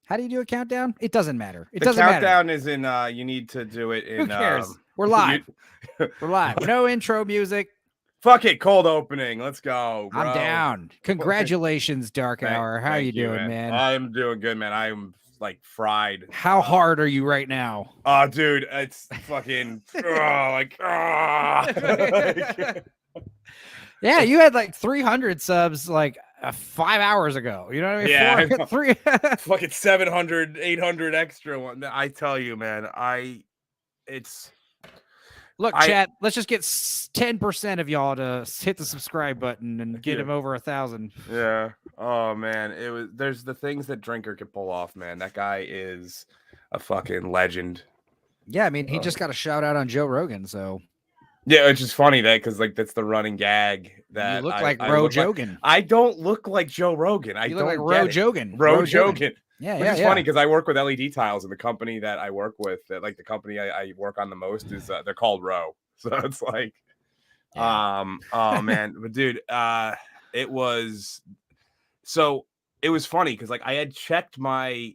How do you do a countdown? It doesn't matter. It The doesn't matter. countdown is in. You need to do it in. Who cares? We're live. We're live. No intro music. Fuck it. Cold opening. Let's go, bro. I'm down. Congratulations, Darkhour. How you doing, man? I'm doing good, man. I'm like fried. How hard are you right now? Oh, dude, it's fucking Yeah, you had like 300 subs like 5 hours ago. You know what I mean? Yeah, Three. Fucking 700, 800 extra one. I tell you, man, Look, chat, let's just get 10% of y'all to hit the subscribe button and get him over 1,000. Yeah. Oh man, there's the things that Drinker could pull off, man. That guy is a fucking legend. Yeah, I mean, he just got a shout out on Joe Rogan, so. Yeah, it's just funny that like that's the running gag that you look like Ro Jogan. Like. I don't look like Joe Rogan. You look like Ro Jogan. Ro Jogan. Yeah, Which is funny because I work with LED Tiles, and the company that I work with, like the company I work on the most, is they're called Ro. So it's like, oh man, but dude, it was funny because like I had checked my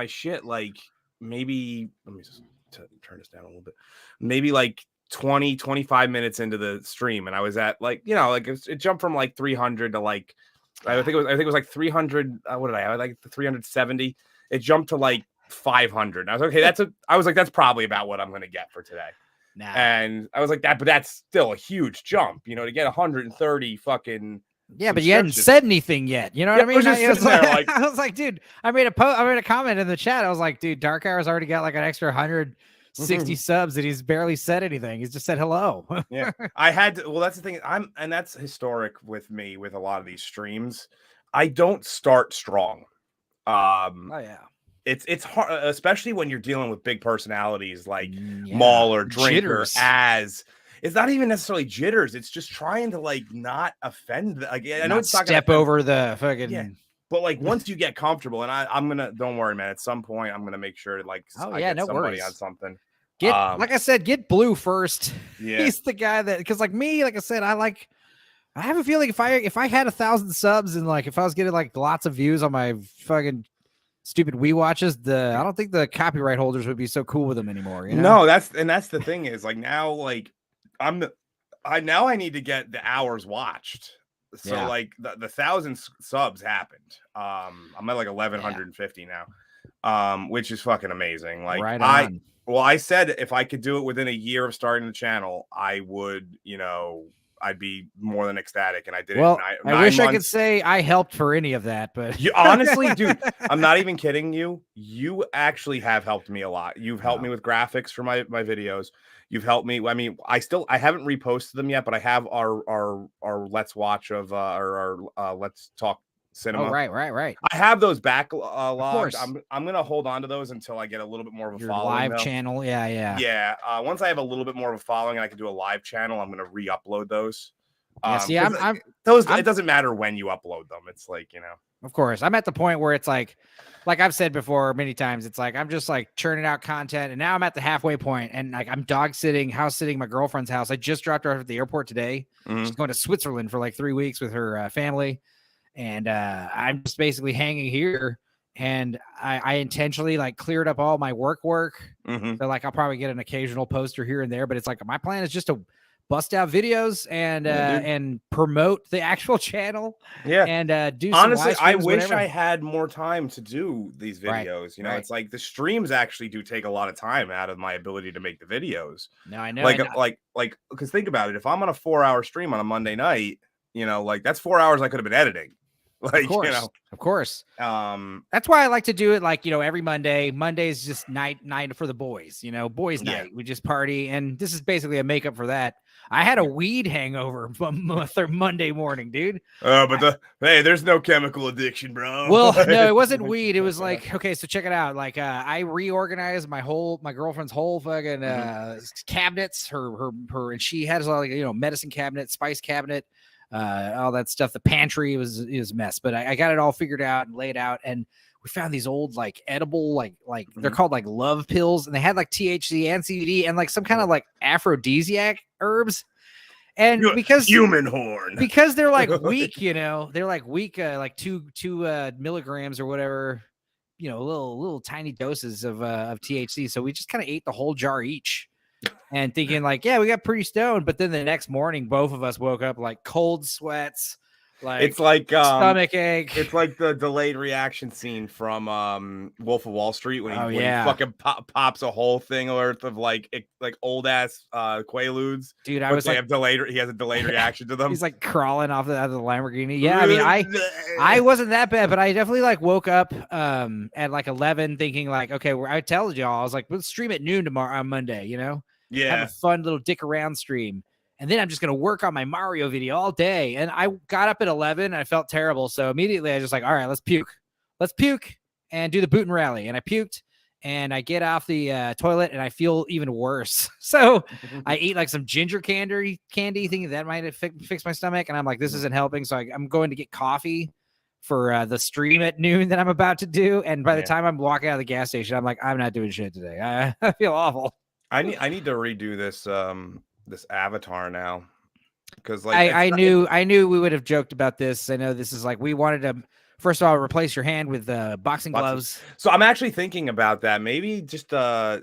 shit like maybe let me just turn this down a little bit, maybe like 20-25 minutes into the stream, and I was at like like it jumped from like 300 to like. I think it was like 300. What did I have? Like 370. It jumped to like 500. And I was okay. That's probably about what I'm gonna get for today. Nah. And I was like that, but that's still a huge jump, to get 130 fucking. Yeah, but you hadn't said anything yet. You know what I mean? I was like, dude, I made a comment in the chat. I was like, dude, Darkhour's already got like an extra 160 subs and he's barely said anything. He's just said hello. Yeah, I had to. Well, that's the thing. And that's historic with me with a lot of these streams. I don't start strong. Oh yeah. It's hard, especially when you're dealing with big personalities like Maul or Drinker. Jitters. It's not even necessarily jitters. It's just trying to like not offend. Like I know it's not step over the fucking. Yeah. But like once you get comfortable, and I'm gonna, don't worry, man. At some point, I'm gonna make sure to like I get somebody worries. On something. Like I said, get Blue first. Yeah. He's the guy that, because like me, like I said, I have a feeling if I had 1,000 subs and like if I was getting like lots of views on my fucking stupid Wii watches, I don't think the copyright holders would be so cool with them anymore. No, that's the thing is like now like I need to get the hours watched. So like the 1,000 subs happened. I'm at like 1,150 now, which is fucking amazing. Like right on. I said if I could do it within a year of starting the channel, I would, I'd be more than ecstatic. And I did it. I wish I could say I helped for any of that, but honestly, dude, I'm not even kidding you. You actually have helped me a lot. You've helped me with graphics for my videos. You've helped me. I mean, I haven't reposted them yet, but I have our Let's Watch of our Let's Talk Cinema. Oh, right. I have those backlogged. I'm gonna hold on to those until I get a little bit more of a following. Live channel, yeah. Once I have a little bit more of a following and I can do a live channel, I'm gonna re-upload those. It doesn't matter when you upload them. It's like Of course, I'm at the point where it's like I've said before many times, it's like I'm just like churning out content, and now I'm at the halfway point, and like I'm house sitting my girlfriend's house. I just dropped her off at the airport today. She's going to Switzerland for like 3 weeks with her family. And I'm just basically hanging here, and I intentionally like cleared up all my work. So like I'll probably get an occasional poster here and there, but it's like my plan is just to bust out videos and promote the actual channel. Yeah, and do. Honestly, I wish whatever. I had more time to do these videos. Right. It's like the streams actually do take a lot of time out of my ability to make the videos. No, I know. Like because think about it. If I'm on a 4-hour stream on a Monday night, like that's 4 hours I could have been editing. Like, of course. That's why I like to do it like, every Monday. Monday's just night for the boys, boys night. We just party. And this is basically a makeup for that. I had a weed hangover Monday morning, dude. But there's no chemical addiction, bro. Well, no, it wasn't weed. It was like, okay, so check it out. Like, I reorganized my girlfriend's whole fucking cabinets, her, and she has like, medicine cabinet, spice cabinet, all that stuff. The pantry was a mess, but I got it all figured out and laid out. And we found these old like edible like they're called like love pills, and they had like THC and CBD and like some kind of like aphrodisiac herbs. And because human horn, because they're like weak, they're like weak, like two milligrams or whatever little tiny doses of THC. So we just kind of ate the whole jar each. And thinking like, yeah, we got pretty stoned. But then the next morning, both of us woke up like cold sweats, like it's like stomach ache. It's like the delayed reaction scene from Wolf of Wall Street when he fucking pops a whole thing worth of like old ass Quaaludes. Dude, I was like, he has a delayed reaction to them. He's like crawling off out of the Lamborghini. Yeah, I mean, I wasn't that bad, but I definitely like woke up at like 11 thinking like, okay, I told y'all, I was like, we'll stream at noon tomorrow on Monday, Yeah, have a fun little dick around stream. And then I'm just going to work on my Mario video all day. And I got up at 11 and I felt terrible. So immediately I was just like, all right, let's puke and do the boot and rally. And I puked and I get off the toilet and I feel even worse. So I eat like some ginger candy thinking that might fix my stomach. And I'm like, this isn't helping. So I'm going to get coffee for the stream at noon that I'm about to do. And by the time I'm walking out of the gas station, I'm like, I'm not doing shit today. I feel awful. I need to redo this this avatar now, because like I knew we would have joked about this. I know this is like, we wanted to first of all replace your hand with boxing gloves. So I'm actually thinking about that. Maybe just from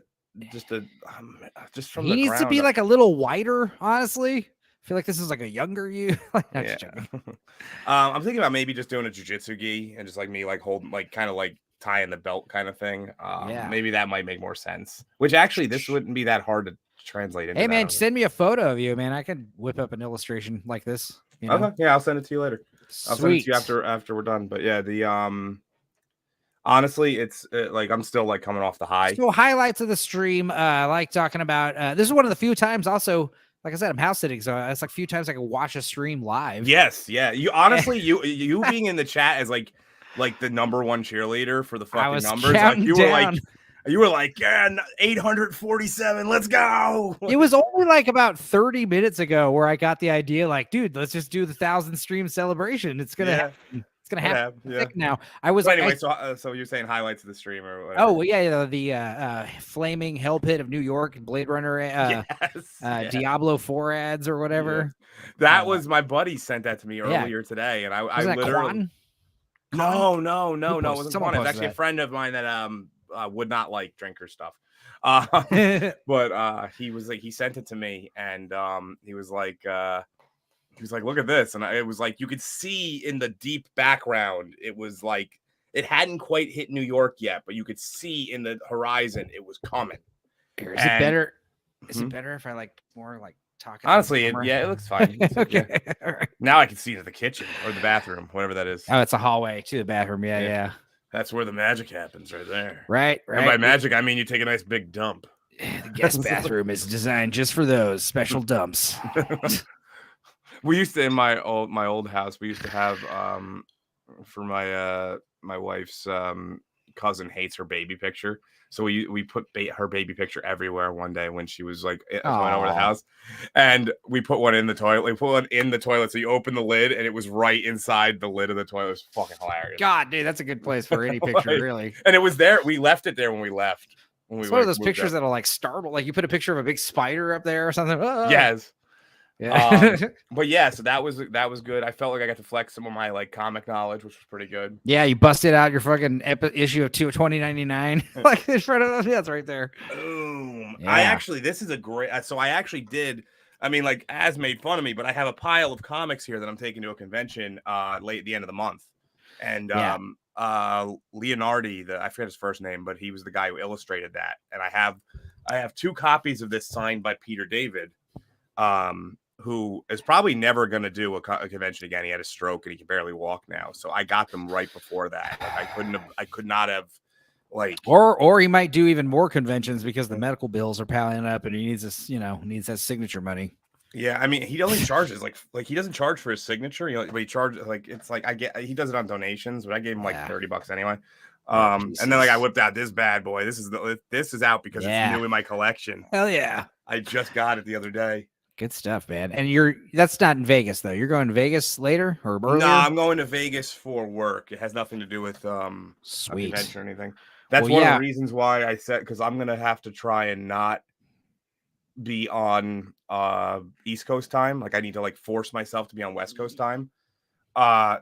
he needs to be like a little whiter, honestly. I feel like this is like a younger you. I'm thinking about maybe just doing a jujitsu gi and just like me like holding like kind of like tying the belt kind of thing. Maybe that might make more sense. Which actually this wouldn't be that hard to translate into. Hey man, send me a photo of you, man. I can whip up an illustration like this. Okay, yeah, I'll send it to you later. I'll send it to you after we're done. But yeah, the honestly, it's like I'm still like coming off the high. So highlights of the stream, I like talking about. This is one of the few times also. Like I said, I'm house sitting, so it's like a few times I can watch a stream live. Yes, yeah. You honestly, you being in the chat as like the number one cheerleader for the fucking numbers. Like you were like, yeah, 847, let's go. It was only like about 30 minutes ago where I got the idea, like, dude, let's just do the 1,000 stream celebration. It's gonna happen. It's gonna happen now. I was anyway. So you're saying highlights of the stream or whatever? Oh well, yeah, the flaming hell pit of New York, Blade Runner, Diablo 4 ads or whatever. Yes. That was my buddy sent that to me earlier today, and I literally no, it wasn't Quan. It was actually a friend of mine that would not like drinker stuff. But he sent it to me, and he was like, look at this. And it was like, you could see in the deep background, it was like, it hadn't quite hit New York yet, but you could see in the horizon, it was coming. Is it better? Is it better if I like more like talking? Honestly, it looks fine. Okay. All right. Now I can see to the kitchen or the bathroom, whatever that is. Oh, it's a hallway to the bathroom. Yeah. That's where the magic happens right there. Right. And by magic, I mean you take a nice big dump. The guest bathroom is designed just for those special dumps. We used to, in my old house, we used to have for my wife's cousin hates her baby picture, so we put her baby picture everywhere one day when she was like going over the house, and we put one in the toilet. We put one in the toilet, so you open the lid and it was right inside the lid of the toilet. It was fucking hilarious. God, dude, that's a good place for any picture, really. And it was there. We left it there when we left. It's one of those pictures that'll like startle, like you put a picture of a big spider up there or something. Yes. Yeah. But yeah, so that was good. I felt like I got to flex some of my like comic knowledge, which was pretty good. Yeah, you busted out your fucking issue of 2099 like in front of us. Yeah, it's right there. Boom. Yeah. This is a great. So I actually did. I mean, like, Az made fun of me, but I have a pile of comics here that I'm taking to a convention late at the end of the month, and Leonardi, I forget his first name, but he was the guy who illustrated that, and I have 2 copies of this signed by Peter David. Who is probably never going to do a convention again. He had a stroke and he can barely walk now. So I got them right before that. Like I could not have like, or he might do even more conventions because the medical bills are piling up and he needs this, needs that signature money. Yeah. I mean, he only charges like he doesn't charge for his signature. But he charges like, it's like he does it on donations, but I gave him like $30 anyway. And then like I whipped out this bad boy. This is out because it's new in my collection. Hell yeah. I just got it the other day. Good stuff, man. And that's not in Vegas though. You're going to Vegas later or earlier? No, I'm going to Vegas for work. It has nothing to do with a convention or anything. That's one of the reasons why I said, because I'm gonna have to try and not be on East Coast time. Like I need to like force myself to be on West Coast time.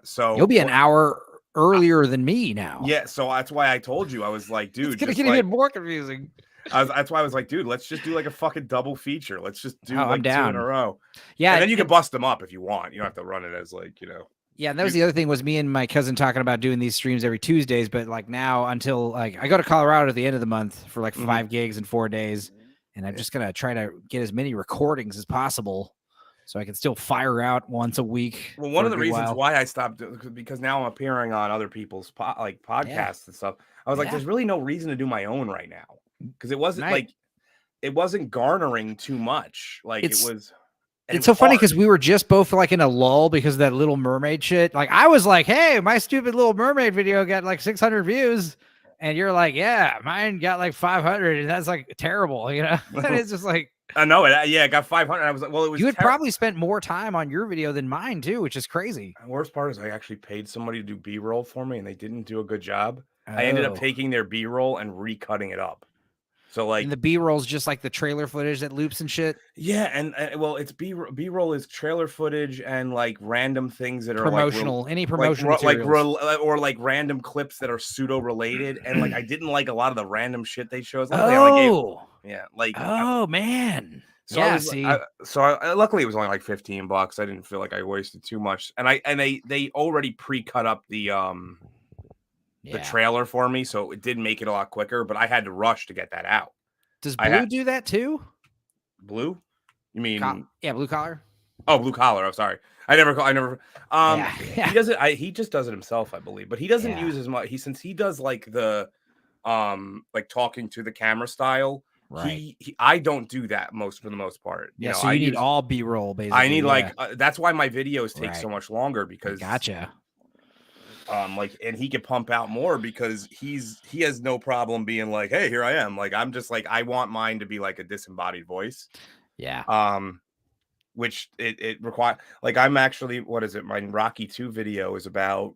So you'll be an hour earlier than me now. Yeah, so that's why I told you. I was like, dude, It's gonna just get like even more confusing. that's why I was like, dude, let's just do like a fucking double feature. Let's just do I'm like 2 in a down. row. Yeah, And then you can bust them up if you want. You don't have to run it as like, you know. Yeah, and that was the other thing was me and my cousin talking about doing these streams every Tuesdays, but like now until like I go to Colorado at the end of the month for like 5 gigs in 4 days, and I'm just gonna try to get as many recordings as possible so I can still fire out once a week. Well, one of the reasons why I stopped because now I'm appearing on other people's podcasts and stuff. I was like, there's really no reason to do my own right now because it wasn't like it wasn't garnering too much. Like it was. It's so funny because we were just both like in a lull because of that Little Mermaid shit. Like I was like, hey, my stupid Little Mermaid video got like 600 views. And you're like, yeah, mine got like 500. And that's like terrible, you know? And it's just like. I know it. Yeah, it got 500. I was like, well, it was. You had probably spent more time on your video than mine too, which is crazy. The worst part is I actually paid somebody to do B-roll for me and they didn't do a good job. I ended up taking their B-roll and recutting it up. So like and the B-roll is just like the trailer footage that loops and shit. Yeah, and well, it's B-roll is trailer footage and like random things that are promotional, like any promotional materials. or like random clips that are pseudo related. And like I didn't like a lot of the random shit they showed. Man. So yeah, luckily it was only like $15. I didn't feel like I wasted too much. And they already pre-cut up the trailer for me, so it did make it a lot quicker, but I had to rush to get that out. Does Blue do that too? Blue? You mean Blue Collar? Oh, Blue Collar. I'm sorry. He does it. He just does it himself, I believe, but he doesn't use as much. Since he does like the like talking to the camera style. Right. I don't do that for the most part. Yeah, so you need all B-roll basically. I need that's why my videos take so much longer because gotcha. And he can pump out more because he has no problem being like, hey, here I am. Like I'm just like I want mine to be like a disembodied voice. Yeah. Which it requires like I'm actually my Rocky 2 video is about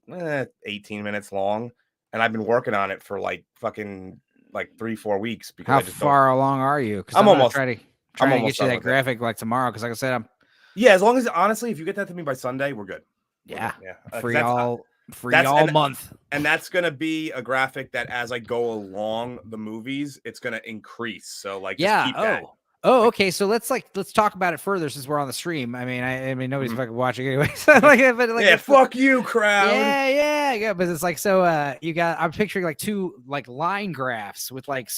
18 minutes long, and I've been working on it for like fucking like 3-4 weeks. Because how far along are you? I'm almost trying to get you that graphic like tomorrow. Because like I said, as long as honestly, if you get that to me by Sunday, we're good. Free all month. And that's gonna be a graphic that as I go along the movies, it's gonna increase. So like just keep that. Oh, okay. So let's talk about it further since we're on the stream. I mean, nobody's fucking watching anyway. Fuck you, crowd. Yeah. But it's like so. You got. I'm picturing like two like line graphs with like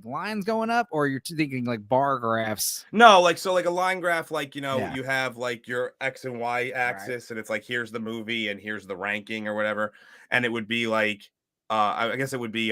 lines going up, or you're thinking like bar graphs. No, like a line graph, like you have like your X and Y axis, and it's like here's the movie and here's the ranking or whatever, and it would be like, I guess it would be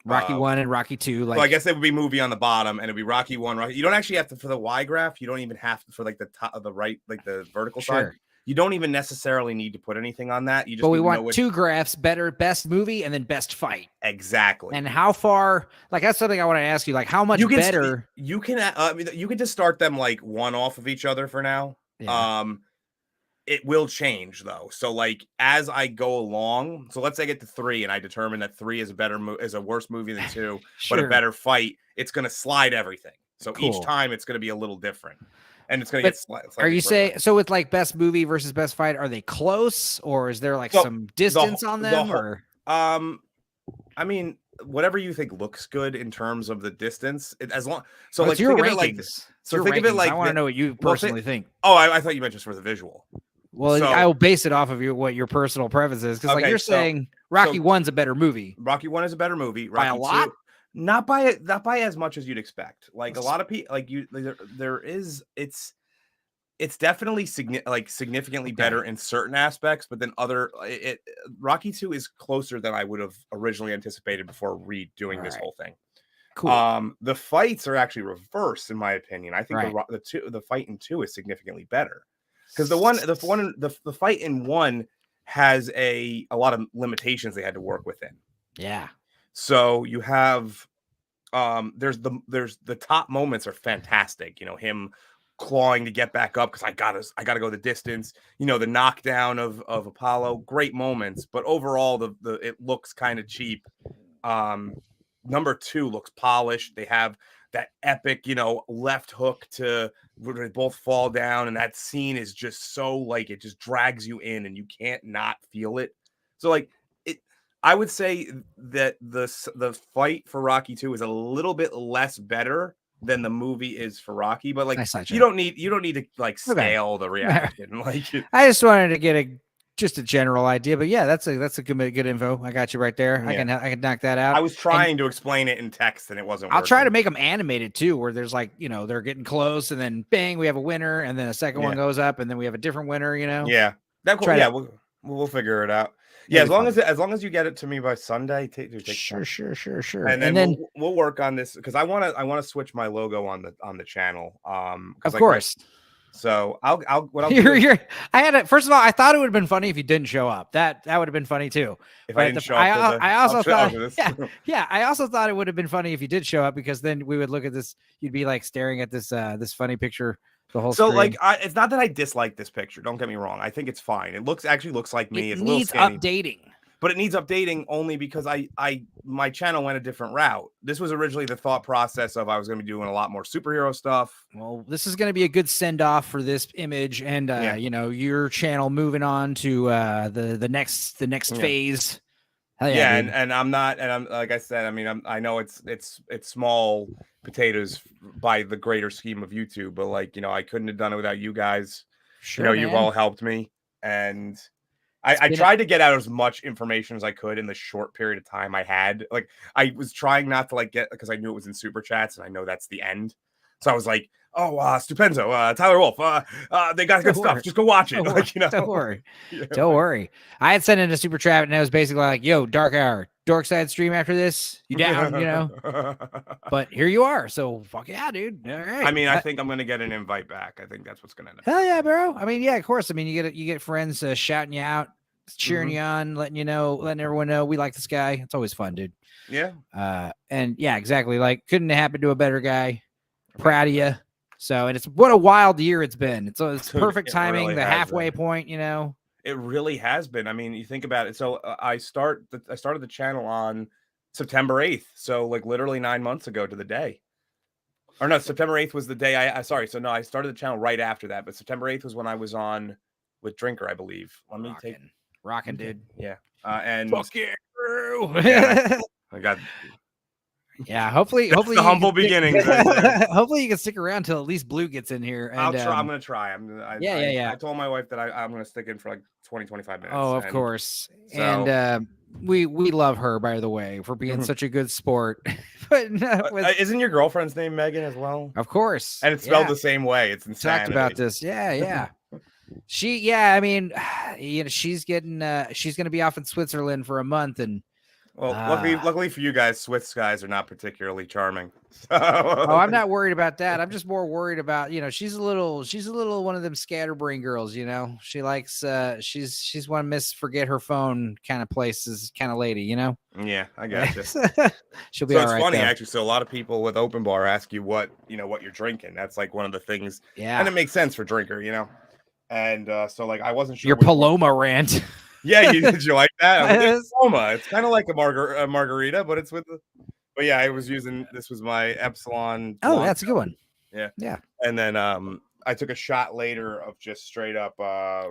Rocky 1 and Rocky 2. Like, I guess it would be movie on the bottom, and it'd be Rocky 1. You don't actually have to for the Y graph. You don't even have to for like the top of the right, like the vertical side. You don't even necessarily need to put anything on that. You just. But we want two graphs: best movie and then best fight. Exactly. And how far? Like that's something I want to ask you. Like how much better? You can just start them like one off of each other for now. Yeah. It will change though. So like as I go along, so let's say I get to 3 and I determine that 3 is a worse movie than 2, but a better fight. It's going to slide everything. So each time it's going to be a little different, and it's going to get slightly. Are you saying so with like best movie versus best fight? Are they close, or is there like some distance on them? Or I mean, whatever you think looks good in terms of the distance, as long. So like your think rankings. of it like this. So think of it like I want to know what you personally think. Oh, I thought you meant just for the visual. Well, I will base it off of what your personal preference is, because like you're saying, Rocky 1's a better movie. Rocky 1 is a better movie. Rocky by a lot, 2, not by as much as you'd expect. Like a lot of people, like it's definitely significantly better in certain aspects, but then Rocky 2 is closer than I would have originally anticipated before redoing this whole thing. Cool. The fights are actually reversed in my opinion. I think the fight in 2 is significantly better. Because the fight in 1 has a lot of limitations they had to work within. Yeah. So you have there's the top moments are fantastic. You know, him clawing to get back up because I gotta go the distance. You know, the knockdown of Apollo, great moments. But overall, it looks kind of cheap. Number 2 looks polished. They have that epic, left hook to where they both fall down. And that scene is just so like, it just drags you in and you can't not feel it. So like I would say that the fight for Rocky 2 is a little bit less better than the movie is for Rocky, but like Nice side you check. don't need to like Okay. scale the reaction. Like I just wanted to get just a general idea, but yeah, that's a good info. I got you right there. Yeah. I can knock that out. I was trying to explain it in text and it wasn't I'll working. try to make them animated too, where there's like, they're getting close and then bang, we have a winner, and then a second one goes up and then we have a different winner, Yeah. We'll figure it out. Yeah, as long as you get it to me by Sunday, sure. And then we'll work on this because I want to switch my logo on the channel. Of course. So I'll First of all, I thought it would have been funny if you didn't show up. That would have been funny too. If I didn't show up. I also thought I also thought it would have been funny if you did show up, because then we would look at this. You'd be like staring at this this funny picture the whole screen. Like it's not that I dislike this picture. Don't get me wrong. I think it's fine. It actually looks like me. It it's needs a little skinny, updating. But it needs updating only because my channel went a different route. This was originally the thought process of I was going to be doing a lot more superhero stuff. Well, this is going to be a good send off for this image, and your channel moving on to the next phase. Hell yeah, and I'm like I said, I mean, I know it's small potatoes by the greater scheme of YouTube, but like, I couldn't have done it without you guys. Sure, you've all helped me, and I tried to get out as much information as I could in the short period of time I had. Like, I was trying not to because I knew it was in super chats and I know that's the end. So I was like, oh, Stupenzo, Tyler Wolf, they got good stuff. Just go watch it. Don't worry. Don't worry. I had sent in a super chat and it was basically like, yo, Darkhour, Dorkside stream after this. You down, But here you are. So fuck yeah, dude. All right. I mean, I think I'm going to get an invite back. I think that's what's going to happen. Hell yeah, bro. I mean, yeah, of course. I mean, you get friends shouting you out, cheering you on, letting everyone know we like this guy. It's always fun, dude. Yeah. And yeah, exactly. Like, couldn't have happened to a better guy. Proud of you. So, and what a wild year it's been. It's perfect timing, really the halfway point, It really has been. I mean, you think about it. So I started the channel on September 8th. So like literally 9 months ago to the day. Or no, September 8th was the day I started the channel right after that. But September 8th was when I was on with Drinker, I believe. Rocking, dude. Yeah. And fuck yeah, bro. I got. Yeah, hopefully the humble beginnings. Hopefully you can stick around till at least Blue gets in here. And, I'll try. I'm gonna try. I told my wife that I'm gonna stick in for like 20-25 minutes. Oh, of course. So, and we love her, by the way, for being such a good sport. But isn't your girlfriend's name Megan as well? Of course. And it's spelled the same way. It's insanity. Talked about this. Yeah. I mean, she's gonna be off in Switzerland for a month, and well, luckily for you guys, Swiss guys are not particularly charming. So. Oh, I'm not worried about that. I'm just more worried about, she's a little one of them scatterbrain girls, She likes she's one miss forget her phone kind of places, kind of lady, Yeah, I got you. She'll be all right. It's funny though. Actually. So a lot of people with Open Bar ask you what you're drinking. That's like one of the things. Yeah. And it makes sense for Drinker, And so like I wasn't sure. Your Paloma rant. Yeah, did you like that? Paloma. It's kind of like a margarita, but it's with the. But yeah, this was my Epsilon. Oh, that's a good one. Yeah. And then I took a shot later of just straight up I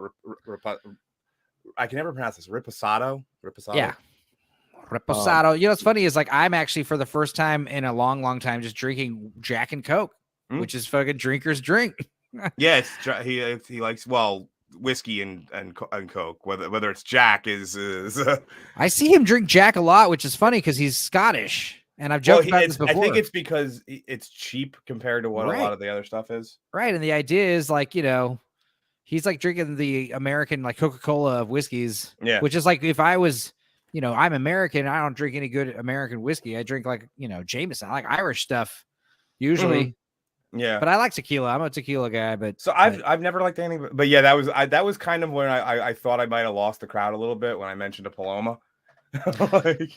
can never pronounce this. Riposado. Yeah. Reposado. What's funny is like I'm actually for the first time in a long time just drinking Jack and Coke, which is fucking drinker's drink. Yeah, he likes whiskey and Coke. Whether it's Jack is I see him drink Jack a lot, which is funny because he's Scottish, and I've joked about this before. I think it's because it's cheap compared to what a lot of the other stuff is. Right, and the idea is like he's like drinking the American like Coca-Cola of whiskeys. Yeah, which is like if I was. I'm American. I don't drink any good American whiskey. I drink like, Jameson. I like Irish stuff usually. Mm-hmm. Yeah. But I like tequila. I'm a tequila guy, but I've never liked anything, but yeah, that was kind of when I thought I might have lost the crowd a little bit when I mentioned a Paloma.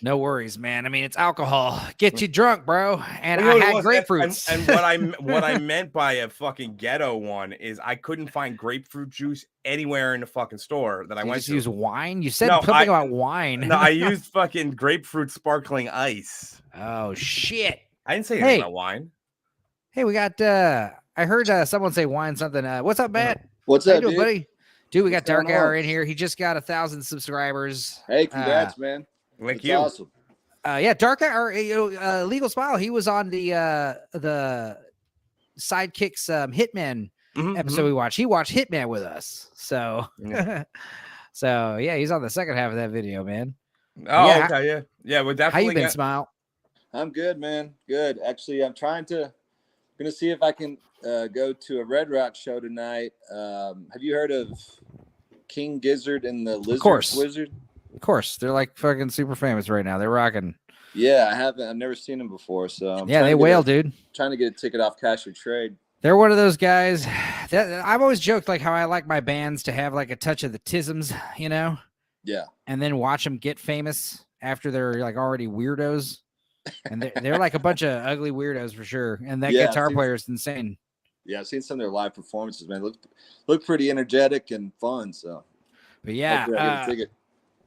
No worries, man. I mean, it's alcohol. Get you drunk, bro. And I had grapefruits. And what I meant by a fucking ghetto one is I couldn't find grapefruit juice anywhere in the fucking store that I went to. Use wine? You said something about wine. No, I used fucking grapefruit sparkling ice. Oh shit. I didn't say anything about wine. Hey, we got I heard someone say wine something. What's up, Matt? What's up, dude? Buddy? Dude, we got What's going Darkhour on? in here. He just got 1,000 subscribers. Hey, congrats, man. Like That's you. awesome. Yeah, Darkhour, Legal Smile. He was on the Sidekicks Hitman episode we watched. He watched Hitman with us. So, so yeah, he's on the second half of that video, man. Oh, Yeah. okay, yeah. We're How definitely. you been, Smile? I'm good, man. Good. Actually, I'm gonna see if I can go to a Red Rock show tonight. Have you heard of King Gizzard and the Lizard Wizard? Of course, they're like fucking super famous right now. They're rocking. Yeah, I haven't. I've never seen them before. So they wail, dude. Trying to get a ticket off Cash or Trade. They're one of those guys that I've always joked like how I like my bands to have like a touch of the tisms, you know? Yeah. And then watch them get famous after they're like already weirdos. And they're like a bunch of ugly weirdos for sure. And that guitar player is insane. Yeah, I've seen some of their live performances, man. Look pretty energetic and fun. So, but yeah,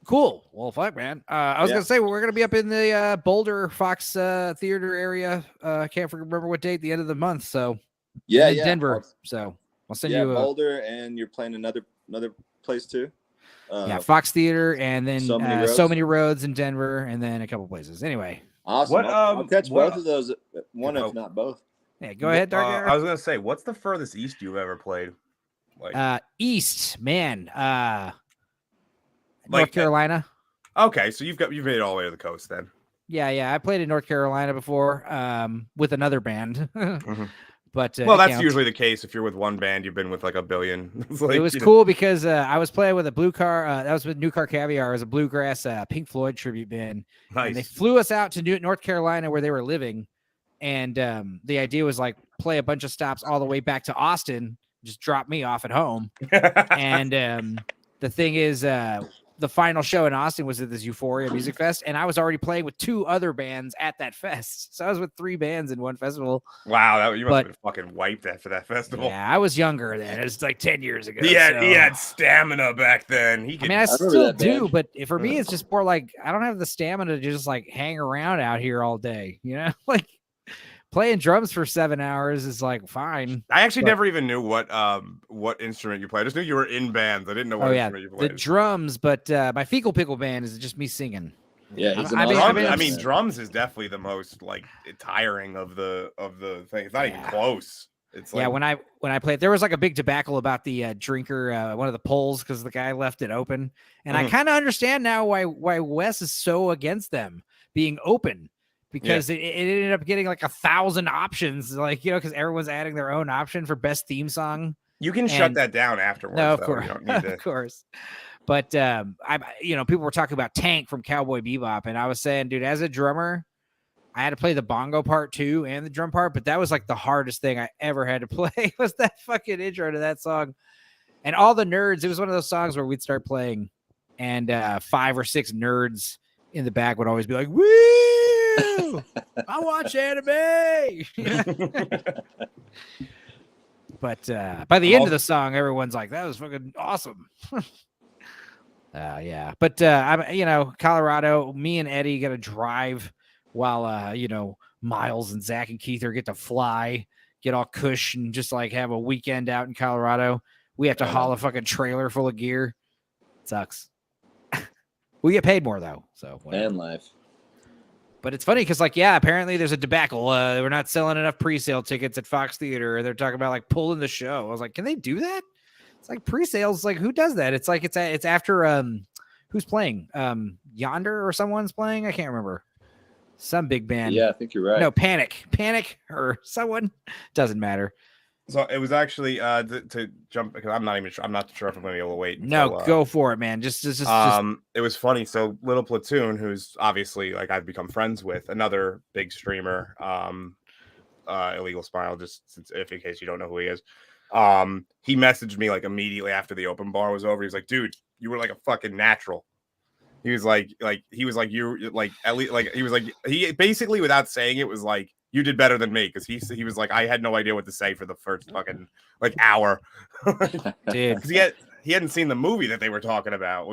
cool. Well, fuck, man. I was gonna say we're gonna be up in the Boulder Fox Theater area. I can't remember what date. The end of the month. So Denver. So I'll send you Boulder, and you're playing another place too. Fox Theater, and then so many roads in Denver, and then a couple places. Anyway, awesome. I'll catch both of those. One, if not both. Yeah, go ahead, Darkhour. I was gonna say, what's the furthest east you've ever played? Like east, man. North Carolina. Okay, so you've made it all the way to the coast then. Yeah. I played in North Carolina before with another band. But that's usually the case. If you're with one band, you've been with like a billion. It was cool because I was playing with a Blue Car. That was with New Car Caviar. It was a bluegrass Pink Floyd tribute band. Nice. And they flew us out to North Carolina where they were living. And the idea was like play a bunch of stops all the way back to Austin, just drop me off at home. And the thing is, the final show in Austin was at this Euphoria Music Fest, and I was already playing with 2 other bands at that fest. So I was with 3 bands in one festival. Wow, you must have been fucking wiped after that festival. Yeah, I was younger then. It was like 10 years ago. He had stamina back then. I still do, but for me, it's just more like I don't have the stamina to just like hang around out here all day. You know, like playing drums for 7 hours is like fine. I actually never even knew what instrument you played. I just knew you were in bands. I didn't know what instrument you played. The drums, but my Fecal Pickle band is just me singing. Yeah, I mean, drums is definitely the most like tiring of the thing. It's not even close. It's like, when I played, there was like a big debacle about the drinker, one of the polls, because the guy left it open, and I kind of understand now why Wes is so against them being open. Because it ended up getting like 1,000 options, like, you know, because everyone's adding their own option for best theme song. You can shut that down afterwards. No, of course, you don't need to. Of course. But people were talking about Tank from Cowboy Bebop, and I was saying, dude, as a drummer, I had to play the bongo part too and the drum part, but that was like the hardest thing I ever had to play was that fucking intro to that song. And all the nerds, it was one of those songs where we'd start playing, and 5 or 6 nerds in the back would always be like, "Woo! I watch anime." But by the end of the song, everyone's like, "That was fucking awesome." Yeah. But I'm, Colorado. Me and Eddie got to drive while Miles and Zach and Keith get to fly, get all cush, and just like have a weekend out in Colorado. We have to haul a fucking trailer full of gear. It sucks. We get paid more though, so whatever. And life. But it's funny because, apparently there's a debacle. We're not selling enough pre-sale tickets at Fox Theater. They're talking about like pulling the show. I was like, can they do that? It's like pre-sales. Like, who does that? It's like it's after who's playing? Yonder or someone's playing. I can't remember. Some big band. Yeah, I think you're right. No, Panic, or someone. Doesn't matter. So it was actually to jump, because I'm not even sure. I'm not sure if I'm going to be able to wait. No, go for it, man. Just. It was funny. So Little Platoon, who's obviously like I've become friends with, another big streamer, Illegal Smile. Just if in case you don't know who he is, he messaged me like immediately after the open bar was over. He was like, "Dude, you were like a fucking natural." He was like you like at least like he was like he basically without saying it was like, you did better than me, because he was like, I had no idea what to say for the first fucking like hour. Dude, because he hadn't seen the movie that we were talking about.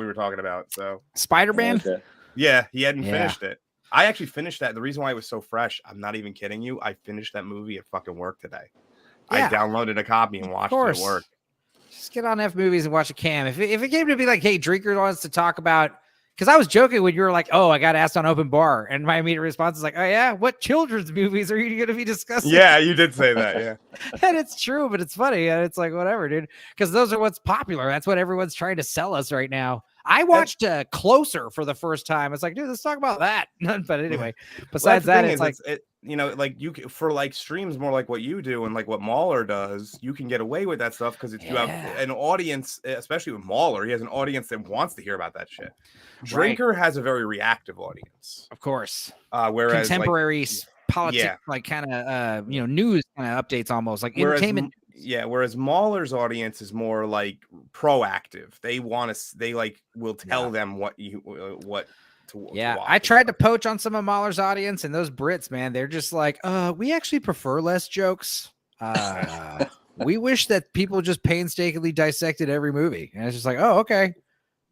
So Spider-Man. Okay. Yeah, he hadn't finished it. I actually finished that. The reason why it was so fresh, I'm not even kidding you, I finished that movie at fucking work today. Yeah. I downloaded a copy and watched it at work. Just get on F movies and watch a cam. If it came to be like, hey, Drinker wants to talk about, because I was joking when you were like, oh, I got asked on Open Bar, and my immediate response is like, oh yeah, what children's movies are you going to be discussing? Yeah, you did say that. Yeah, and it's true, but it's funny, and it's like whatever, dude. Because those are what's popular. That's what everyone's trying to sell us right now. I watched Closer for the first time. It's like, dude, let's talk about that. But anyway, besides that, it's like, you know, like you for like streams more like what you do and like what Mauler does, you can get away with that stuff because you have an audience, especially with Mauler. He has an audience that wants to hear about that shit. Drinker has a very reactive audience, of course. Whereas contemporary politics, like kind of news kind of updates, almost like entertainment. Yeah, whereas Mauler's audience is more like proactive. They want to, they like will tell them what to watch. I tried to poach on some of Mauler's audience, and those Brits, man, they're just like, we actually prefer less jokes. We wish that people just painstakingly dissected every movie. And it's just like, oh, okay.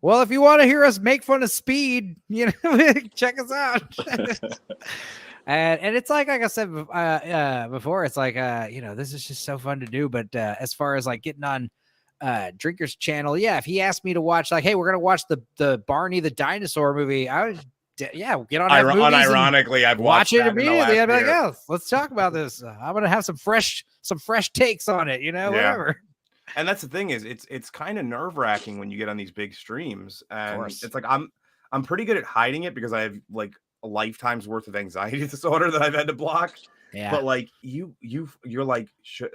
Well, if you want to hear us make fun of Speed, check us out. And it's like I said before, it's like, this is just so fun to do. But as far as like getting on Drinker's channel, if he asked me to watch, like, hey, we're going to watch the Barney the Dinosaur movie, I would, get on unironically, I'd watch it immediately. I'd be like, oh, let's talk about this. I'm going to have some fresh takes on it, whatever. And that's the thing is it's kind of nerve-wracking when you get on these big streams. And it's like I'm pretty good at hiding it because I have like a lifetime's worth of anxiety disorder that I've had to block. Yeah. But like you're like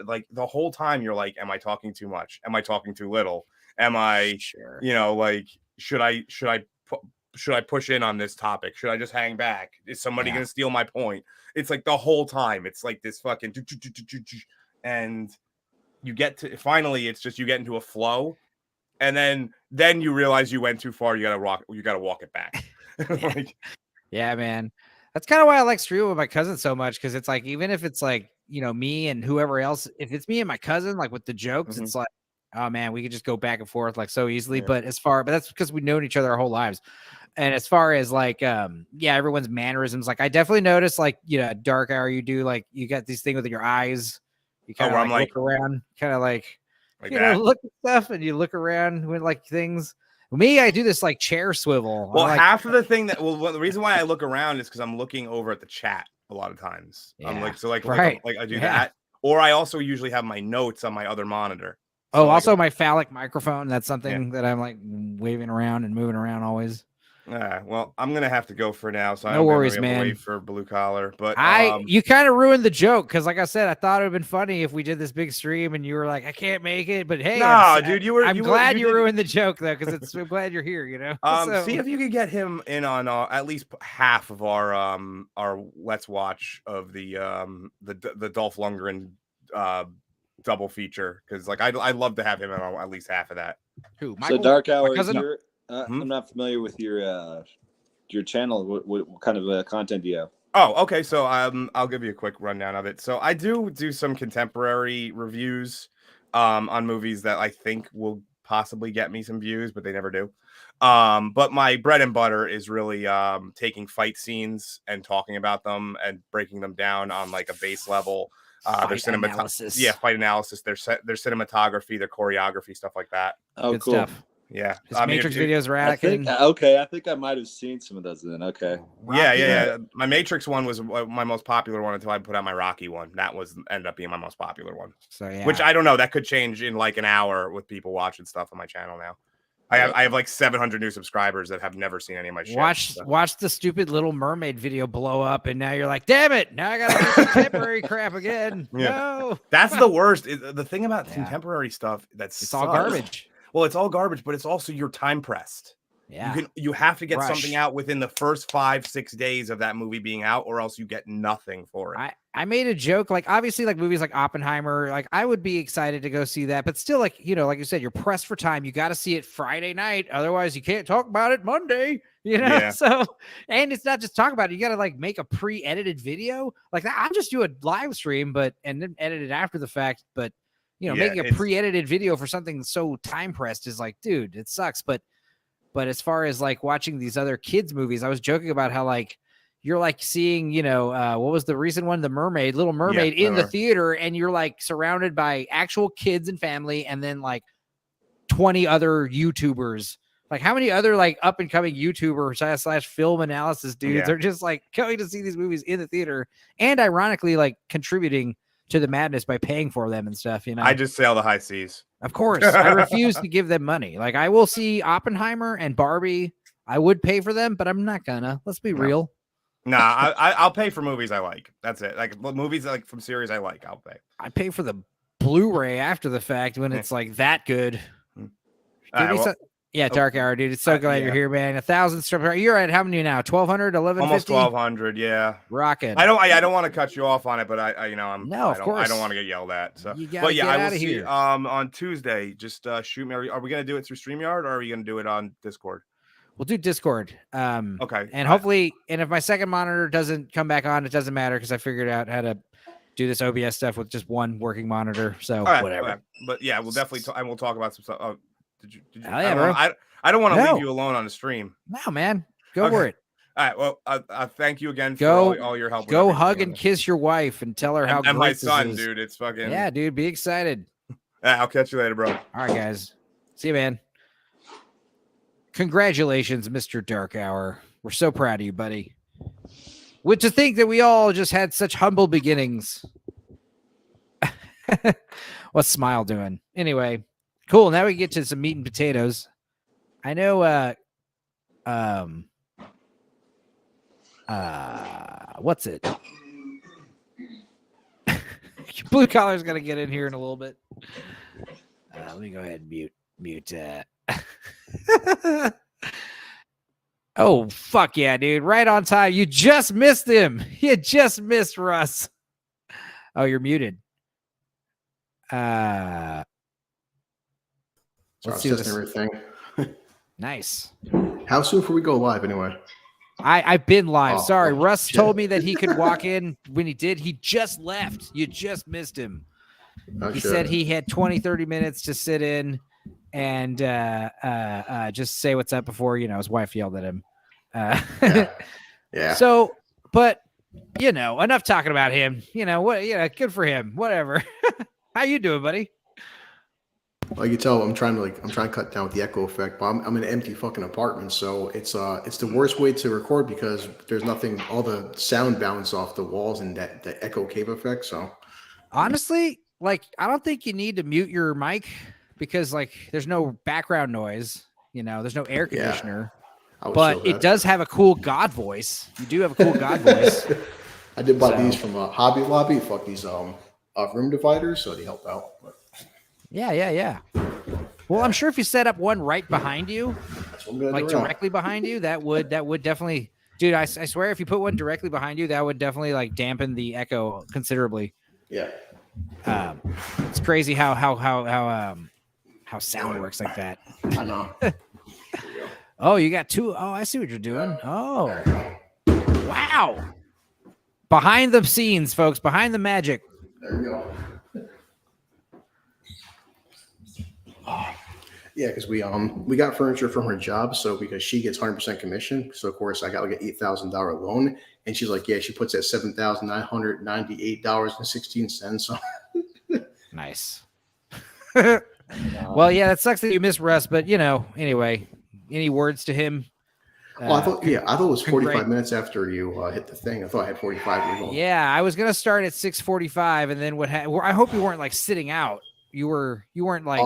like the whole time you're like, am I talking too much? Am I talking too little? Am I like should I push in on this topic? Should I just hang back? Is somebody gonna steal my point? It's like the whole time. It's like this fucking and you get to finally it's just you get into a flow, and then you realize you went too far. You gotta walk it back. Like, yeah, man. That's kind of why I like streaming with my cousin so much, because it's like, even if it's like, me and whoever else, if it's me and my cousin, like with the jokes, it's like, oh man, we could just go back and forth like so easily. But that's because we've known each other our whole lives. And as far as like, everyone's mannerisms, like I definitely noticed, like, Darkhour, you do like, you got this thing with your eyes. You kind of look around, kind of like look at stuff, and you look around with like things. Me, I do this like chair swivel. Well, half of the thing the reason why I look around is because I'm looking over at the chat a lot of times. Yeah. I'm like, I do that, or I also usually have my notes on my other monitor. So also my phallic microphone. That's something that I'm like waving around and moving around always. Well, I'm gonna have to go for now, so no worries, man. Wait for Blue Collar, but you kind of ruined the joke because, like I said, I thought it would have been funny if we did this big stream and you were like, "I can't make it," but hey, I'm glad you ruined the joke though, because I'm glad you're here. See if you could get him in on at least half of our Let's Watch of the Dolph Lundgren double feature, because like I'd love to have him in on at least half of that. Who? Michael? So Darkhour, I'm not familiar with your channel. What kind of content do you have? Oh, okay. So I'll give you a quick rundown of it. So I do some contemporary reviews on movies that I think will possibly get me some views, but they never do. But my bread and butter is really taking fight scenes and talking about them and breaking them down on like a base level. Their analysis. Fight analysis. Their cinematography, their choreography, stuff like that. Oh, good cool stuff. Yeah, his Matrix videos are I think I might have seen some of those then. Okay. Yeah. My Matrix one was my most popular one until I put out my Rocky one. That ended up being my most popular one. So which I don't know. That could change in like an hour with people watching stuff on my channel now. I have like 700 new subscribers that have never seen any of my shit. Watch the stupid Little Mermaid video blow up, and now you're like, damn it! Now I gotta do contemporary crap again. Yeah. No, that's the worst. The thing about contemporary stuff it's all garbage. Well, it's all garbage, but it's also you're time pressed. Yeah, you have to get something out within the first 5-6 days of that movie being out, or else you get nothing for it. I made a joke, like obviously like movies like Oppenheimer, like I would be excited to go see that, but still like, like you said, you're pressed for time. You got to see it Friday night. Otherwise you can't talk about it Monday, So, and it's not just talk about it. You got to like make a pre-edited video like that. I'll just do a live stream, and then edit it after the fact. But, making a pre-edited video for something so time pressed is like, dude, it sucks. But as far as like watching these other kids movies, I was joking about how like, you're like seeing, what was the recent one? The Little Mermaid in the theater. And you're like surrounded by actual kids and family. And then like 20 other YouTubers. Like, how many other like up and coming YouTubers / film analysis dudes are just like going to see these movies in the theater and ironically like contributing to the madness by paying for them and stuff, you know? I just sail the high seas. Of course, I refuse to give them money. Like, I will see Oppenheimer and Barbie. I would pay for them, but I'm not gonna. Let's be real. Nah, I'll pay for movies I like. That's it. Like movies like from series I like, I'll pay. I pay for the Blu-ray after the fact when it's like that good. Yeah, Dark Hour, dude. It's so glad you're here, man. 1,000 strips. You're at how many now? 1,200, 1,150? Almost 1,200. Yeah, rocking. I don't want to cut you off on it, but I of course. I don't want to get yelled at. So, but yeah, I will see. Here. On Tuesday, just shoot me. Are we gonna do it through StreamYard or are we gonna do it on Discord? We'll do Discord. Okay. And hopefully, and if my second monitor doesn't come back on, it doesn't matter because I figured out how to do this OBS stuff with just one working monitor. So whatever. Okay. But yeah, we'll definitely and we'll talk about some stuff. Did you? Bro. I don't want to leave you alone on the stream. No, man. Go for it. All right. Well, thank you again for all your help. Go hug and kiss your wife and tell her how great my this son, is. dude. It's fucking. Yeah, dude. Be excited. I'll catch you later, bro. All right, guys. See you, man. Congratulations, Mr. Dark Hour. We're so proud of you, buddy. Would to think that we all just had such humble beginnings. What's Smile doing? Anyway, cool. Now we get to some meat and potatoes. I know what's it? Blue Collar's gonna get in here in a little bit. Let me go ahead and mute oh fuck yeah, dude. Right on time. You just missed him. You just missed Russ. Oh, you're muted. Let's see this. Everything. Nice. How soon before we go live anyway? I've been live. Sorry. Russ shit. told me that he could walk in. When he did, he just left. You just missed him. He said he had 20, 30 minutes to sit in and just say what's up before, his wife yelled at him. Yeah. So, but, enough talking about him. Good for him. Whatever. How you doing, buddy? Well, you can tell I'm trying to cut down with the echo effect, but I'm in an empty fucking apartment, so it's the worst way to record because there's nothing, all the sound bounces off the walls and that echo cave effect. So honestly, like, I don't think you need to mute your mic because there's no background noise, there's no air conditioner, but it does have a cool God voice. You do have a cool God voice. I did buy these from Hobby Lobby. Fuck these room dividers, so they help out. But. Yeah. Well, I'm sure if you set up one right behind you, that's what I'm gonna do directly behind you, that would definitely, dude. I swear, if you put one directly behind you, that would definitely dampen the echo considerably. Yeah. It's crazy how sound works like that. I know. Oh, you got two. Oh, I see what you're doing. Oh, wow. Behind the scenes, folks. Behind the magic. There you go. Yeah, because we got furniture from her job, so because she gets 100% commission, so of course I got an $8,000 loan, and she's like, yeah, she puts at $7,998.16. So nice. Well, yeah, that sucks that you missed Russ, but anyway, any words to him? Well, I thought it was 45 minutes after you hit the thing. I thought I had 45. Yeah, I was gonna start at 6:45, and then I hope you weren't sitting out. You weren't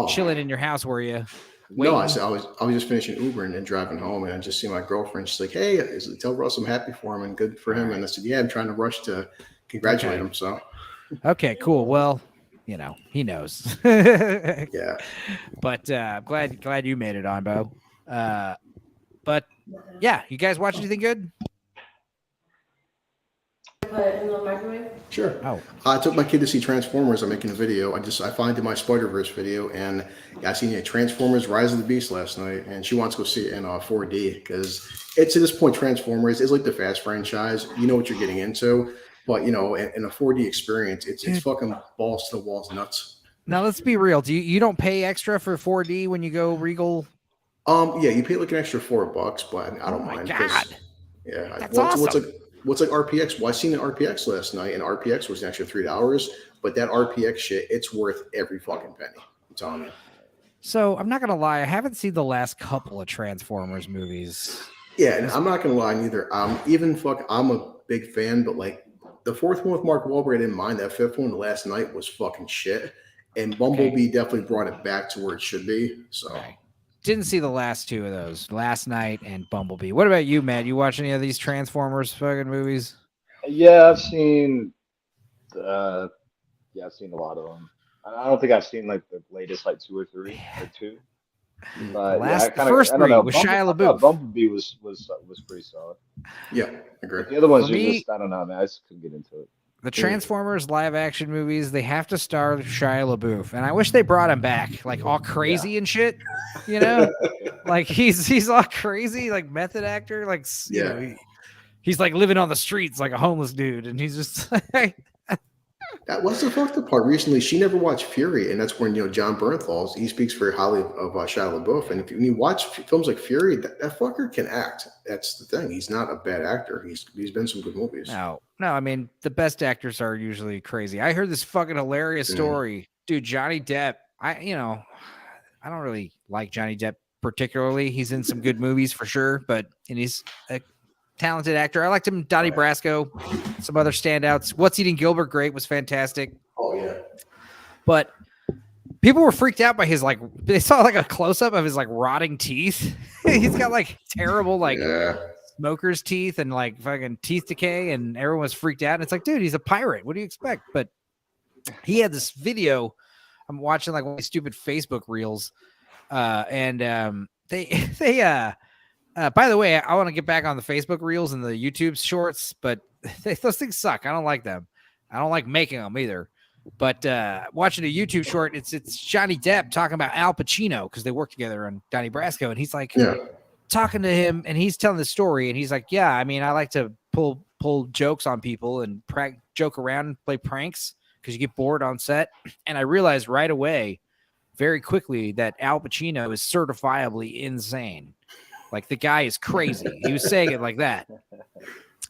chilling in your house, were you? Waiting? No, I was just finishing Uber and then driving home, and I just see my girlfriend. She's like, "Hey, tell Russ I'm happy for him and good for him." And I said, "Yeah, I'm trying to rush to congratulate him." So, okay, cool. Well, he knows. Yeah, but glad you made it on, Bo. But yeah, you guys watch anything good? Put it in the microwave? Sure. Oh. I took my kid to see Transformers. I'm making a video. I finally did my Spider-Verse video, and I seen Transformers Rise of the Beast last night, and she wants to go see it in 4D because it's, at this point, Transformers is like the Fast franchise. You know what you're getting into, but in a 4D experience, it's fucking balls to the walls nuts. Now let's be real. Do you don't pay extra for 4D when you go Regal? Yeah, you pay an extra $4, but I don't mind. God. Yeah, that's awesome. What's like RPX? Well, I seen an RPX last night, and RPX was an extra $3. But that RPX shit, it's worth every fucking penny. I'm telling you. So I'm not gonna lie, I haven't seen the last couple of Transformers movies. Yeah, and I'm not gonna lie neither. I'm a big fan, but like the fourth one with Mark Wahlberg, I didn't mind. That fifth one, the last night, was fucking shit. And Bumblebee definitely brought it back to where it should be. So didn't see the last two of those, Last Night and Bumblebee. What about you, Matt? You watch any of these Transformers fucking movies? Yeah, I've seen. I've seen a lot of them. I don't think I've seen like the latest, like two or three or two. But The first three was Shia LaBeouf. Bumblebee was pretty solid. Yeah, agree. The other ones For are me, just, I don't know, man. I just couldn't get into it. The Transformers live action movies, they have to star Shia LaBeouf. And I wish they brought him back, like all crazy and shit. You know? Like he's all crazy, like method actor, like you know, he's like living on the streets like a homeless dude, and he's just like That was the fucked up part. Recently, she never watched Fury, and that's when John Bernthal, he speaks very highly of Shia LaBeouf. And when you watch films like Fury, that fucker can act. That's the thing. He's not a bad actor. He's been in some good movies. No. I mean, the best actors are usually crazy. I heard this fucking hilarious story, dude. Johnny Depp. I don't really like Johnny Depp particularly. He's in some good movies for sure, and he's a talented actor. I liked him. Donnie Brasco, some other standouts. What's Eating Gilbert Grape was fantastic. Oh yeah, but people were freaked out by his they saw like a close up of his like rotting teeth. He's got like terrible smoker's teeth and like fucking teeth decay, and everyone was freaked out. And it's like, dude, he's a pirate. What do you expect? But he had this video. I'm watching like one of these stupid Facebook reels, and they by the way, I want to get back on the Facebook reels and the YouTube shorts, but those things suck. I don't like them. I don't like making them either. But watching a YouTube short, it's Johnny Depp talking about Al Pacino because they work together on Donnie Brasco, and he's like talking to him, and he's telling the story, and he's like, yeah, I mean, I like to pull jokes on people and joke around and play pranks because you get bored on set. And I realized right away, very quickly, that Al Pacino is certifiably insane. Like the guy is crazy. He was saying it like that.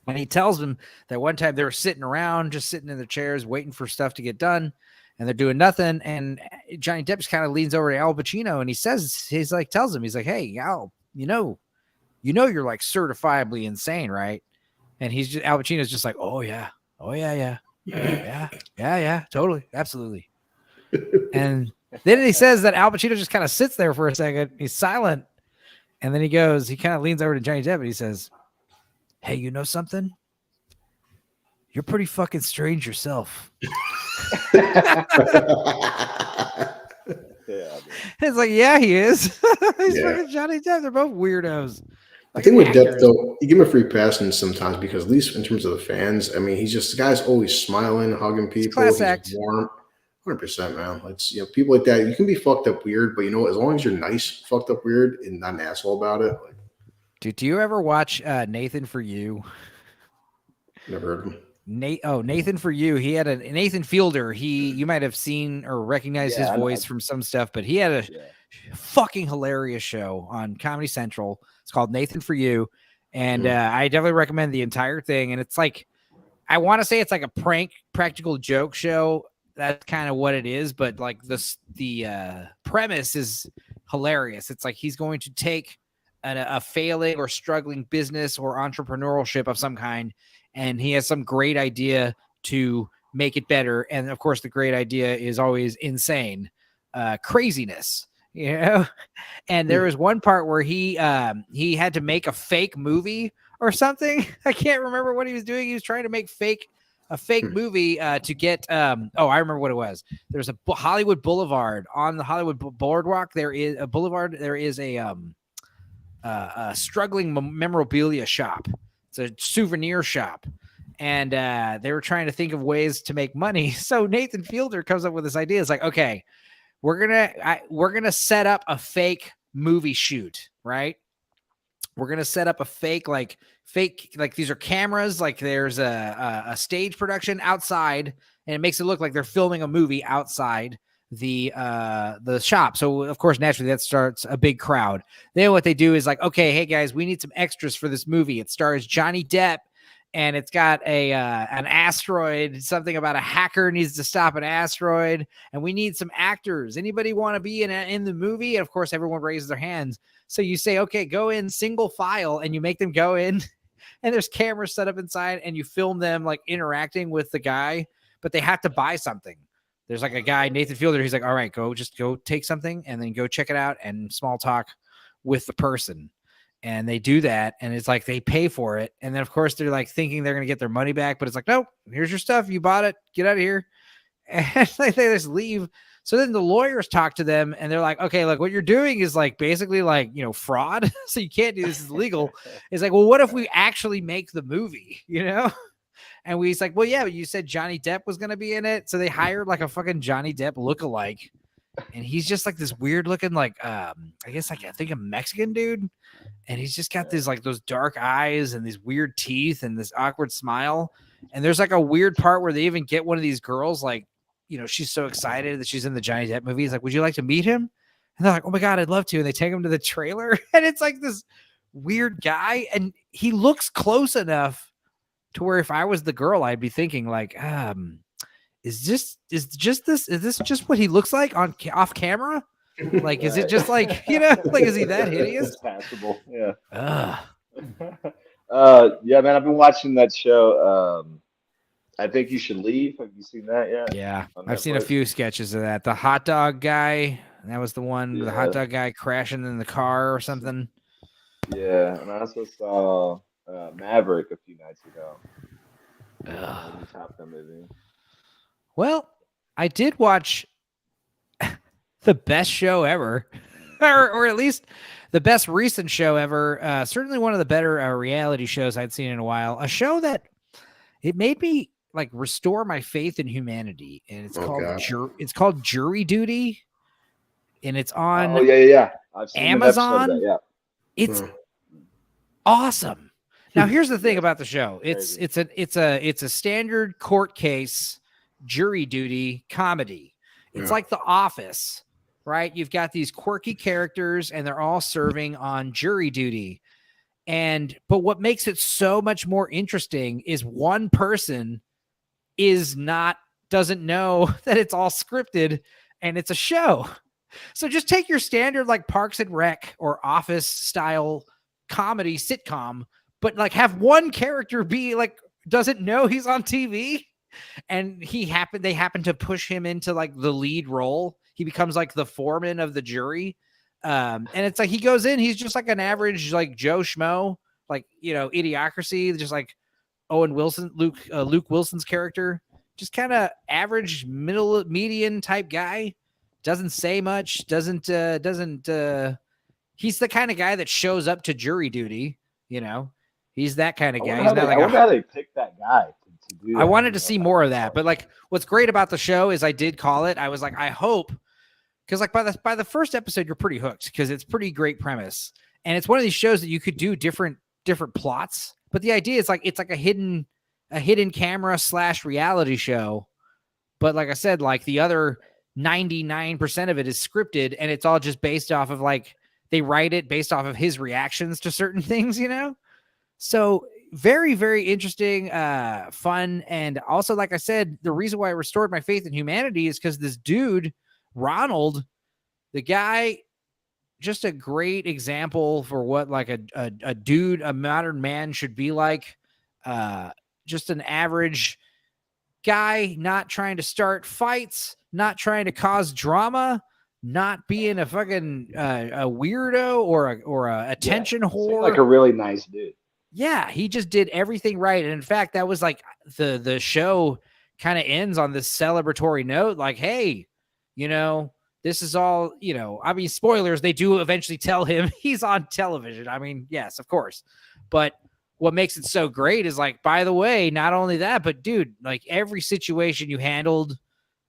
And he tells him that one time they were sitting around, just sitting in their chairs, waiting for stuff to get done. And they're doing nothing. And Johnny Depp just kind of leans over to Al Pacino and tells him, hey, Al, you know, you're like certifiably insane, right? And Al Pacino's just like, oh yeah, totally, absolutely. And then he says that Al Pacino just kind of sits there for a second. He's silent. And then he kind of leans over to Johnny Depp and he says, hey, you know something? You're pretty fucking strange yourself. It's like, yeah, he is. He's fucking Johnny Depp. They're both weirdos. I think with Depp, though, you give him a free pass sometimes because at least in terms of the fans, I mean, the guy's always smiling, hugging people. Class act. Warm. 100%, man. It's people like that. You can be fucked up weird, but as long as you're nice, fucked up weird, and not an asshole about it. Dude, do you ever watch Nathan For You? Never heard of him. Nathan For You. He had Nathan Fielder. You might have seen or recognized his voice from some stuff, but he had a fucking hilarious show on Comedy Central. It's called Nathan For You, and I definitely recommend the entire thing. And it's like, I want to say it's like a practical joke show. That's kind of what it is, but like the premise is hilarious. It's like he's going to take a failing or struggling business or entrepreneurship of some kind, and he has some great idea to make it better. And of course, the great idea is always insane craziness, And there was one part where he had to make a fake movie or something. I can't remember what he was doing. He was trying to make a fake movie to get I remember what it was. There's a Hollywood Boulevard. On the Hollywood Boardwalk there is a struggling memorabilia shop. It's a souvenir shop, and they were trying to think of ways to make money. So Nathan Fielder comes up with this idea. It's like, okay, we're gonna set up a fake movie shoot, right? We're going to set up a fake, these are cameras, like there's a stage production outside, and it makes it look like they're filming a movie outside the shop. So of course, naturally that starts a big crowd. Then what they do is like, okay, hey guys, we need some extras for this movie. It stars Johnny Depp and it's got an asteroid, something about a hacker needs to stop an asteroid, and we need some actors. Anybody want to be in the movie? And of course, everyone raises their hands. So you say, okay, go in single file, and you make them go in, and there's cameras set up inside, and you film them like interacting with the guy, but they have to buy something. There's like a guy, Nathan Fielder, he's like, all right, just go take something and then go check it out and small talk with the person. And they do that, and it's like they pay for it. And then, of course, they're like thinking they're going to get their money back, but it's like, nope, here's your stuff. You bought it. Get out of here. And like, they just leave. So then the lawyers talk to them, and they're like, okay, look, what you're doing is like basically like, you know, fraud. So you can't do this. It's illegal. It's like, well, what if we actually make the movie, you know? And we's like, well, yeah, but you said Johnny Depp was going to be in it. So they hired like a fucking Johnny Depp lookalike. And he's just like this weird looking, like, I guess like, I think a Mexican dude. And he's just got these like those dark eyes and these weird teeth and this awkward smile. And there's like a weird part where they even get one of these girls, like, you know, she's so excited that she's in the Johnny Depp movie. He's like, would you like to meet him? And they're like, oh my God, I'd love to. And they take him to the trailer, and it's like this weird guy. And he looks close enough to where if I was the girl, I'd be thinking like, is this just what he looks like off camera? Like, is it just like, you know, like, is he that hideous? It's passable. Yeah. Yeah, man, I've been watching that show. I Think You Should Leave. Have you seen that yet? Yeah, I've seen a few sketches of that. The hot dog guy, that was the one, the hot dog guy crashing in the car or something. Yeah, and I also saw Maverick a few nights ago. Top Gun movie. Well, I did watch the best show ever, or at least the best recent show ever. Certainly one of the better reality shows I'd seen in a while. A show that it made me like restore my faith in humanity, and it's called Jury Duty, and it's on I've seen Amazon. That, yeah, it's awesome. Now here's the thing about the show. It's a standard court case jury duty comedy. It's like The Office, right? You've got these quirky characters, and they're all serving on jury duty. But what makes it so much more interesting is one person doesn't know that it's all scripted and it's a show. So just take your standard like Parks and Rec or Office style comedy sitcom, but like have one character be like, doesn't know he's on TV, and they happen to push him into like the lead role. He becomes like the foreman of the jury. And it's like, he goes in, he's just like an average, like Joe Schmo, like, you know, Idiocracy, just like Luke Wilson's character, just kind of average median type guy. Doesn't say much, he's the kind of guy that shows up to jury duty, you know, he's that kind of guy. I wonder how they picked that guy to do that. I wanted to see more of that, but like, what's great about the show is I did call it. I was like, I hope, because like by the first episode, you're pretty hooked because it's pretty great premise, and it's one of these shows that you could do different plots. But the idea is like, it's like a hidden camera / reality show. But like I said, like the other 99% of it is scripted, and it's all just based off of like, they write it based off of his reactions to certain things, you know? So very, very interesting, fun. And also, like I said, the reason why I restored my faith in humanity is because this dude, Ronald, the guy, just a great example for what like a dude, a modern man should be like. Just an average guy, not trying to start fights, not trying to cause drama, not being a fucking a weirdo or a attention whore. Like a really nice dude. Yeah, he just did everything right. And in fact, that was like the show kind of ends on this celebratory note, like, hey, you know, this is all, you know, I mean, spoilers, they do eventually tell him he's on television. I mean, yes, of course. But what makes it so great is like, by the way, not only that, but dude, like every situation you handled,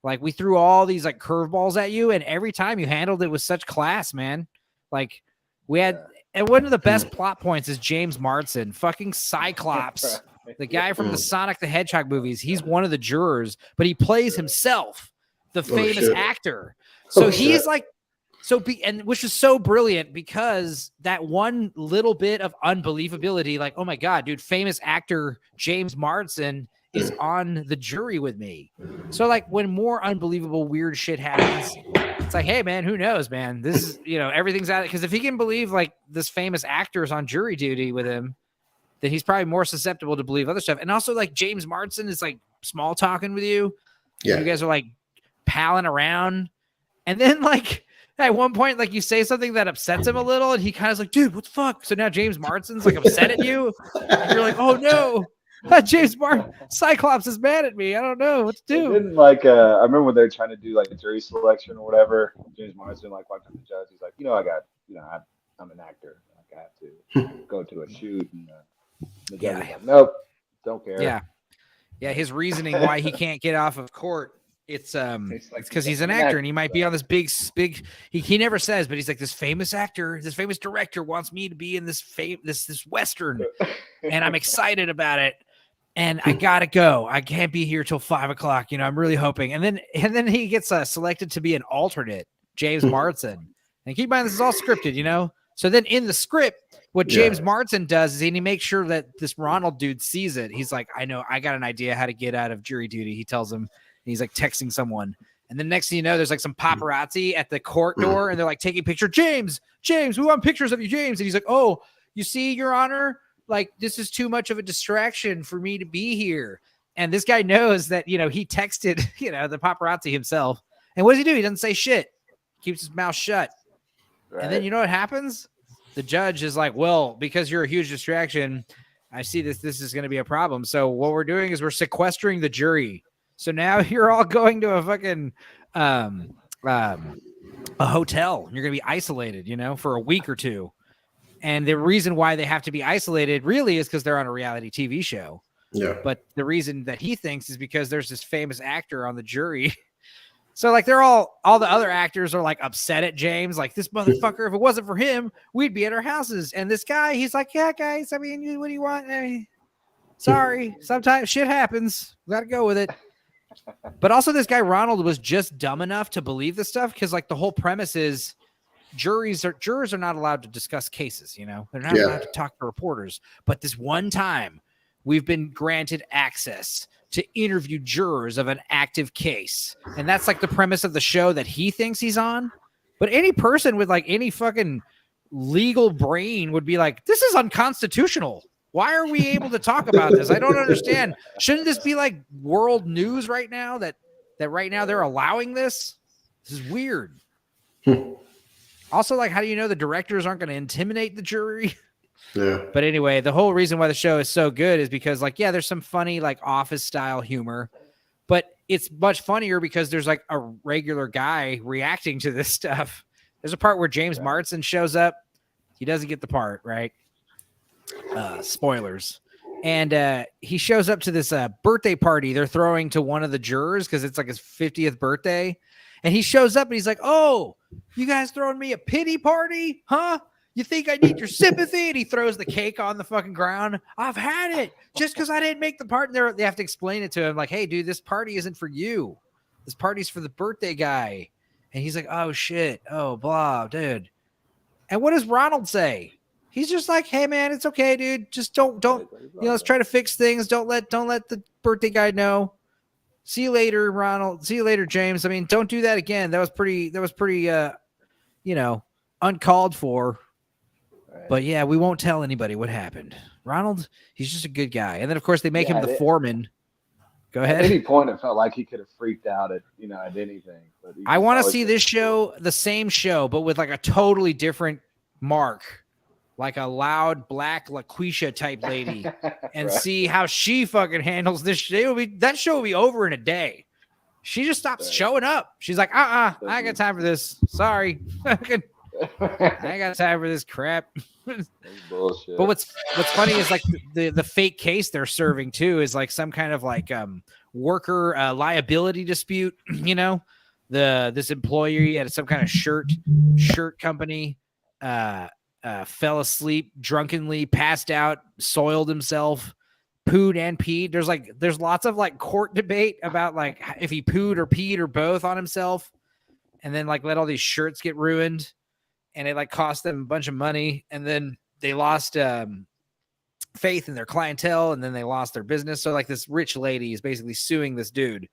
like we threw all these like curveballs at you, and every time you handled it with such class, man. Like we had, and one of the best plot points is James Marsden, fucking Cyclops, the guy from the Sonic the Hedgehog movies. He's one of the jurors, but he plays himself, the famous actor. So he's like which is so brilliant because that one little bit of unbelievability, like, oh my God, dude, famous actor James Marsden is on the jury with me. So like when more unbelievable weird shit happens, it's like, hey man, who knows, man? This is, everything's out. Because if he can believe like this famous actor is on jury duty with him, then he's probably more susceptible to believe other stuff. And also like James Marsden is like small talking with you. Yeah. You guys are like palling around. And then like at one point, like you say something that upsets him a little and he kind of like, dude, what the fuck? So now James Marsden's like upset at you. And you're like, oh no, Cyclops is mad at me. I don't know what to do. Didn't like I remember when they were trying to do like a jury selection or whatever. James Marsden like walked up to the judge. He's like, I'm an actor. Like I have to go to a shoot, and the judge was like, nope, don't care. Yeah. His reasoning why he can't get off of court. It's because he's an actor and he might be on this big. He never says, but he's like, this famous actor, this famous director wants me to be in this Western, and I'm excited about it. And I gotta go. I can't be here till 5:00. I'm really hoping. And then he gets selected to be an alternate, James Marsden. And keep in mind, this is all scripted, So then in the script, what James Marsden does is he makes sure that this Ronald dude sees it. He's like, I know, I got an idea how to get out of jury duty. He tells him, and he's like texting someone. And then next thing you know, there's like some paparazzi at the court door, and they're like taking pictures. James, we want pictures of you, James. And he's like, oh, you see, Your Honor, like this is too much of a distraction for me to be here. And this guy knows that, he texted, the paparazzi himself. And what does he do? He doesn't say shit. Keeps his mouth shut. Right. And then you know what happens? The judge is like, well, because you're a huge distraction, I see this is going to be a problem. So what we're doing is we're sequestering the jury. So now you're all going to a fucking a hotel. You're going to be isolated, for a week or two. And the reason why they have to be isolated really is because they're on a reality TV show. Yeah. But the reason that he thinks is because there's this famous actor on the jury. So like they're all the other actors are like upset at James. Like, this motherfucker, if it wasn't for him, we'd be at our houses. And this guy, he's like, yeah, guys, I mean, what do you want? Sorry. Sometimes shit happens. We got to go with it. But also this guy, Ronald, was just dumb enough to believe this stuff. Cause like the whole premise is jurors are not allowed to discuss cases. They're not allowed to talk to reporters, but this one time we've been granted access to interview jurors of an active case. And that's like the premise of the show that he thinks he's on. But any person with like any fucking legal brain would be like, this is unconstitutional. Why are we able to talk about this? I don't understand. Shouldn't this be like world news right now that right now they're allowing this? This is weird. Also, like, how do you know the directors aren't going to intimidate the jury? Yeah. But anyway, the whole reason why the show is so good is because, like, yeah, there's some funny, like, office style humor, but it's much funnier because there's like a regular guy reacting to this stuff. There's a part where James Marsden shows up. He doesn't get the part, right? Spoilers. And he shows up to this birthday party they're throwing to one of the jurors because it's like his 50th birthday. And he shows up and he's like, oh, you guys throwing me a pity party? Huh? You think I need your sympathy? And he throws the cake on the fucking ground. I've had it just because I didn't make the part. And they have to explain it to him like, hey, dude, this party isn't for you. This party's for the birthday guy. And he's like, oh, shit. Oh, blah, dude. And what does Ronald say? He's just like, hey, man, it's okay, dude. Just don't, let's try to fix things. Don't let the birthday guy know. See you later, Ronald. See you later, James. I mean, don't do that again. That was pretty, uncalled for. Right. But yeah, we won't tell anybody what happened. Ronald, he's just a good guy. And then, of course, they make him the foreman. Go ahead. At any point, it felt like he could have freaked out at anything. But I want to see this show, the same show, but with like a totally different mark. Like a loud black LaQuisha type lady and see how she fucking handles this. That show will be over in a day. She just stops showing up. She's like, I ain't got time for this. Sorry. I ain't got time for this crap. Bullshit. But what's funny is like the fake case they're serving too is like some kind of like worker liability dispute. This employee had some kind of shirt company. Fell asleep drunkenly, passed out, soiled himself, pooed and peed. There's lots of like court debate about like if he pooed or peed or both on himself. and then like let all these shirts get ruined, and it like cost them a bunch of money, and then they lost faith in their clientele, and then they lost their business. So like this rich lady is basically suing this dude,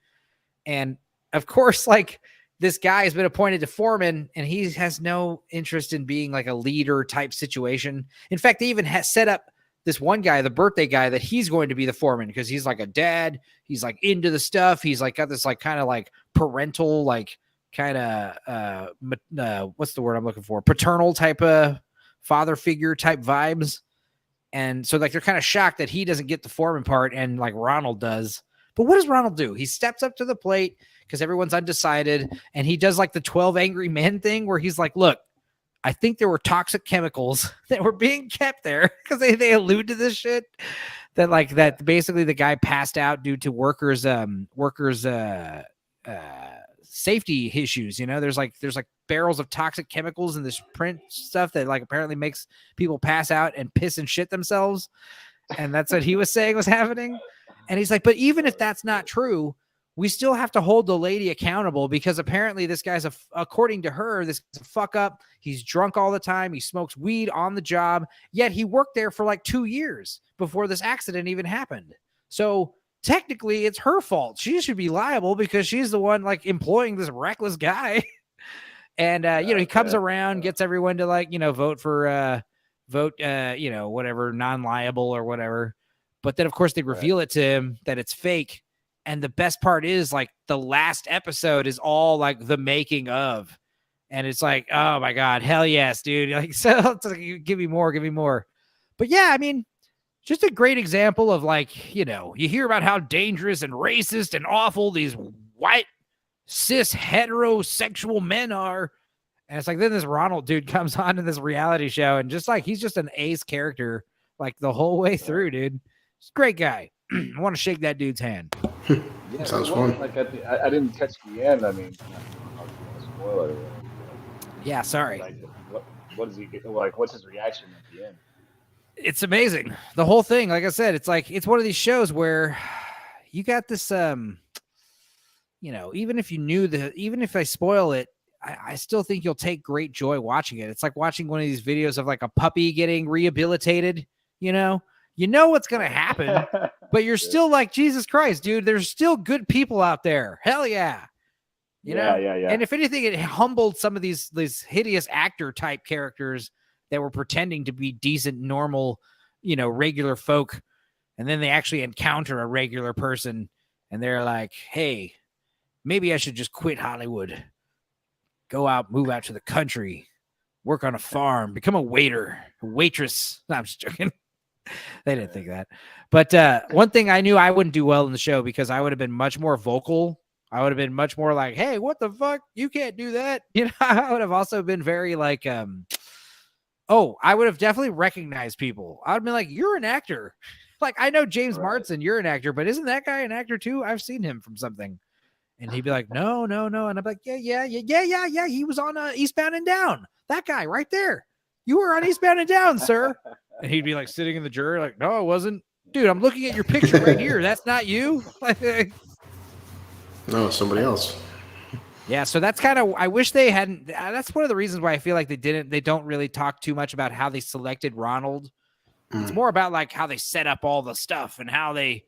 and of course like this guy has been appointed to foreman, and he has no interest in being like a leader type situation. In fact, they even set up this one guy, the birthday guy, that he's going to be the foreman because he's like a dad. He's like into the stuff. He's like got this like kind of like parental, like kind of what's the word I'm looking for? Paternal type of father figure type vibes. And so like they're kind of shocked that he doesn't get the foreman part and like Ronald does. But what does Ronald do? He steps up to the plate because everyone's undecided, and he does like the 12 Angry Men thing where he's like, look, I think there were toxic chemicals that were being kept there, because they allude to this shit that basically the guy passed out due to workers safety issues. You know, there's like barrels of toxic chemicals in this print stuff that like apparently makes people pass out and piss and shit themselves. And that's what he was saying was happening. And he's like, but even if that's not true, we still have to hold the lady accountable, because apparently this guy's according to her, this is a fuck up. He's drunk all the time. He smokes weed on the job, yet he worked there for like 2 years before this accident even happened. So technically it's her fault. She should be liable because she's the one like employing this reckless guy. And, he comes around, gets everyone to like, vote for, whatever, non-liable or whatever. But then of course they reveal it to him that it's fake. And the best part is like the last episode is all like the making of, and it's like, oh my God, hell yes, dude. Like, so it's like, give me more. But yeah, I mean, just a great example of like, you hear about how dangerous and racist and awful these white cis heterosexual men are. And it's like, then this Ronald dude comes on to this reality show, and just like, he's just an ace character like the whole way through, dude. He's a great guy. I want to shake that dude's hand. Yeah, Sounds fun. Like I didn't catch the end. I mean, spoiler. Yeah, sorry. Like, what does he get? Like, what's his reaction at the end? It's amazing. The whole thing, like I said, it's like, it's one of these shows where you got this, even if I spoil it, I still think you'll take great joy watching it. It's like watching one of these videos of like a puppy getting rehabilitated, you know what's going to happen, but you're still like, Jesus Christ, dude, there's still good people out there. Hell yeah. You know? And if anything, it humbled some of these hideous actor type characters that were pretending to be decent, normal, regular folk. And then they actually encounter a regular person and they're like, hey, maybe I should just quit Hollywood, move out to the country, work on a farm, become a waitress. No, I'm just joking. They didn't think that. But one thing I knew I wouldn't do well in the show, because I would have been much more vocal. I would have been much more like, hey, what the fuck? You can't do that. I would have also been very like, I would have definitely recognized people. I would have been like, you're an actor. Like, I know James Marsden, you're an actor, but isn't that guy an actor too? I've seen him from something. And he'd be like, no. And I'm like, yeah. He was on Eastbound and Down. That guy right there. You were on Eastbound and Down, sir. And he'd be like sitting in the jury like, no, it wasn't. Dude, I'm looking at your picture right here. That's not you. No, somebody else. Yeah, so that's kind of, I wish they hadn't. That's one of the reasons why I feel like they don't really talk too much about how they selected Ronald. It's more about like how they set up all the stuff and how they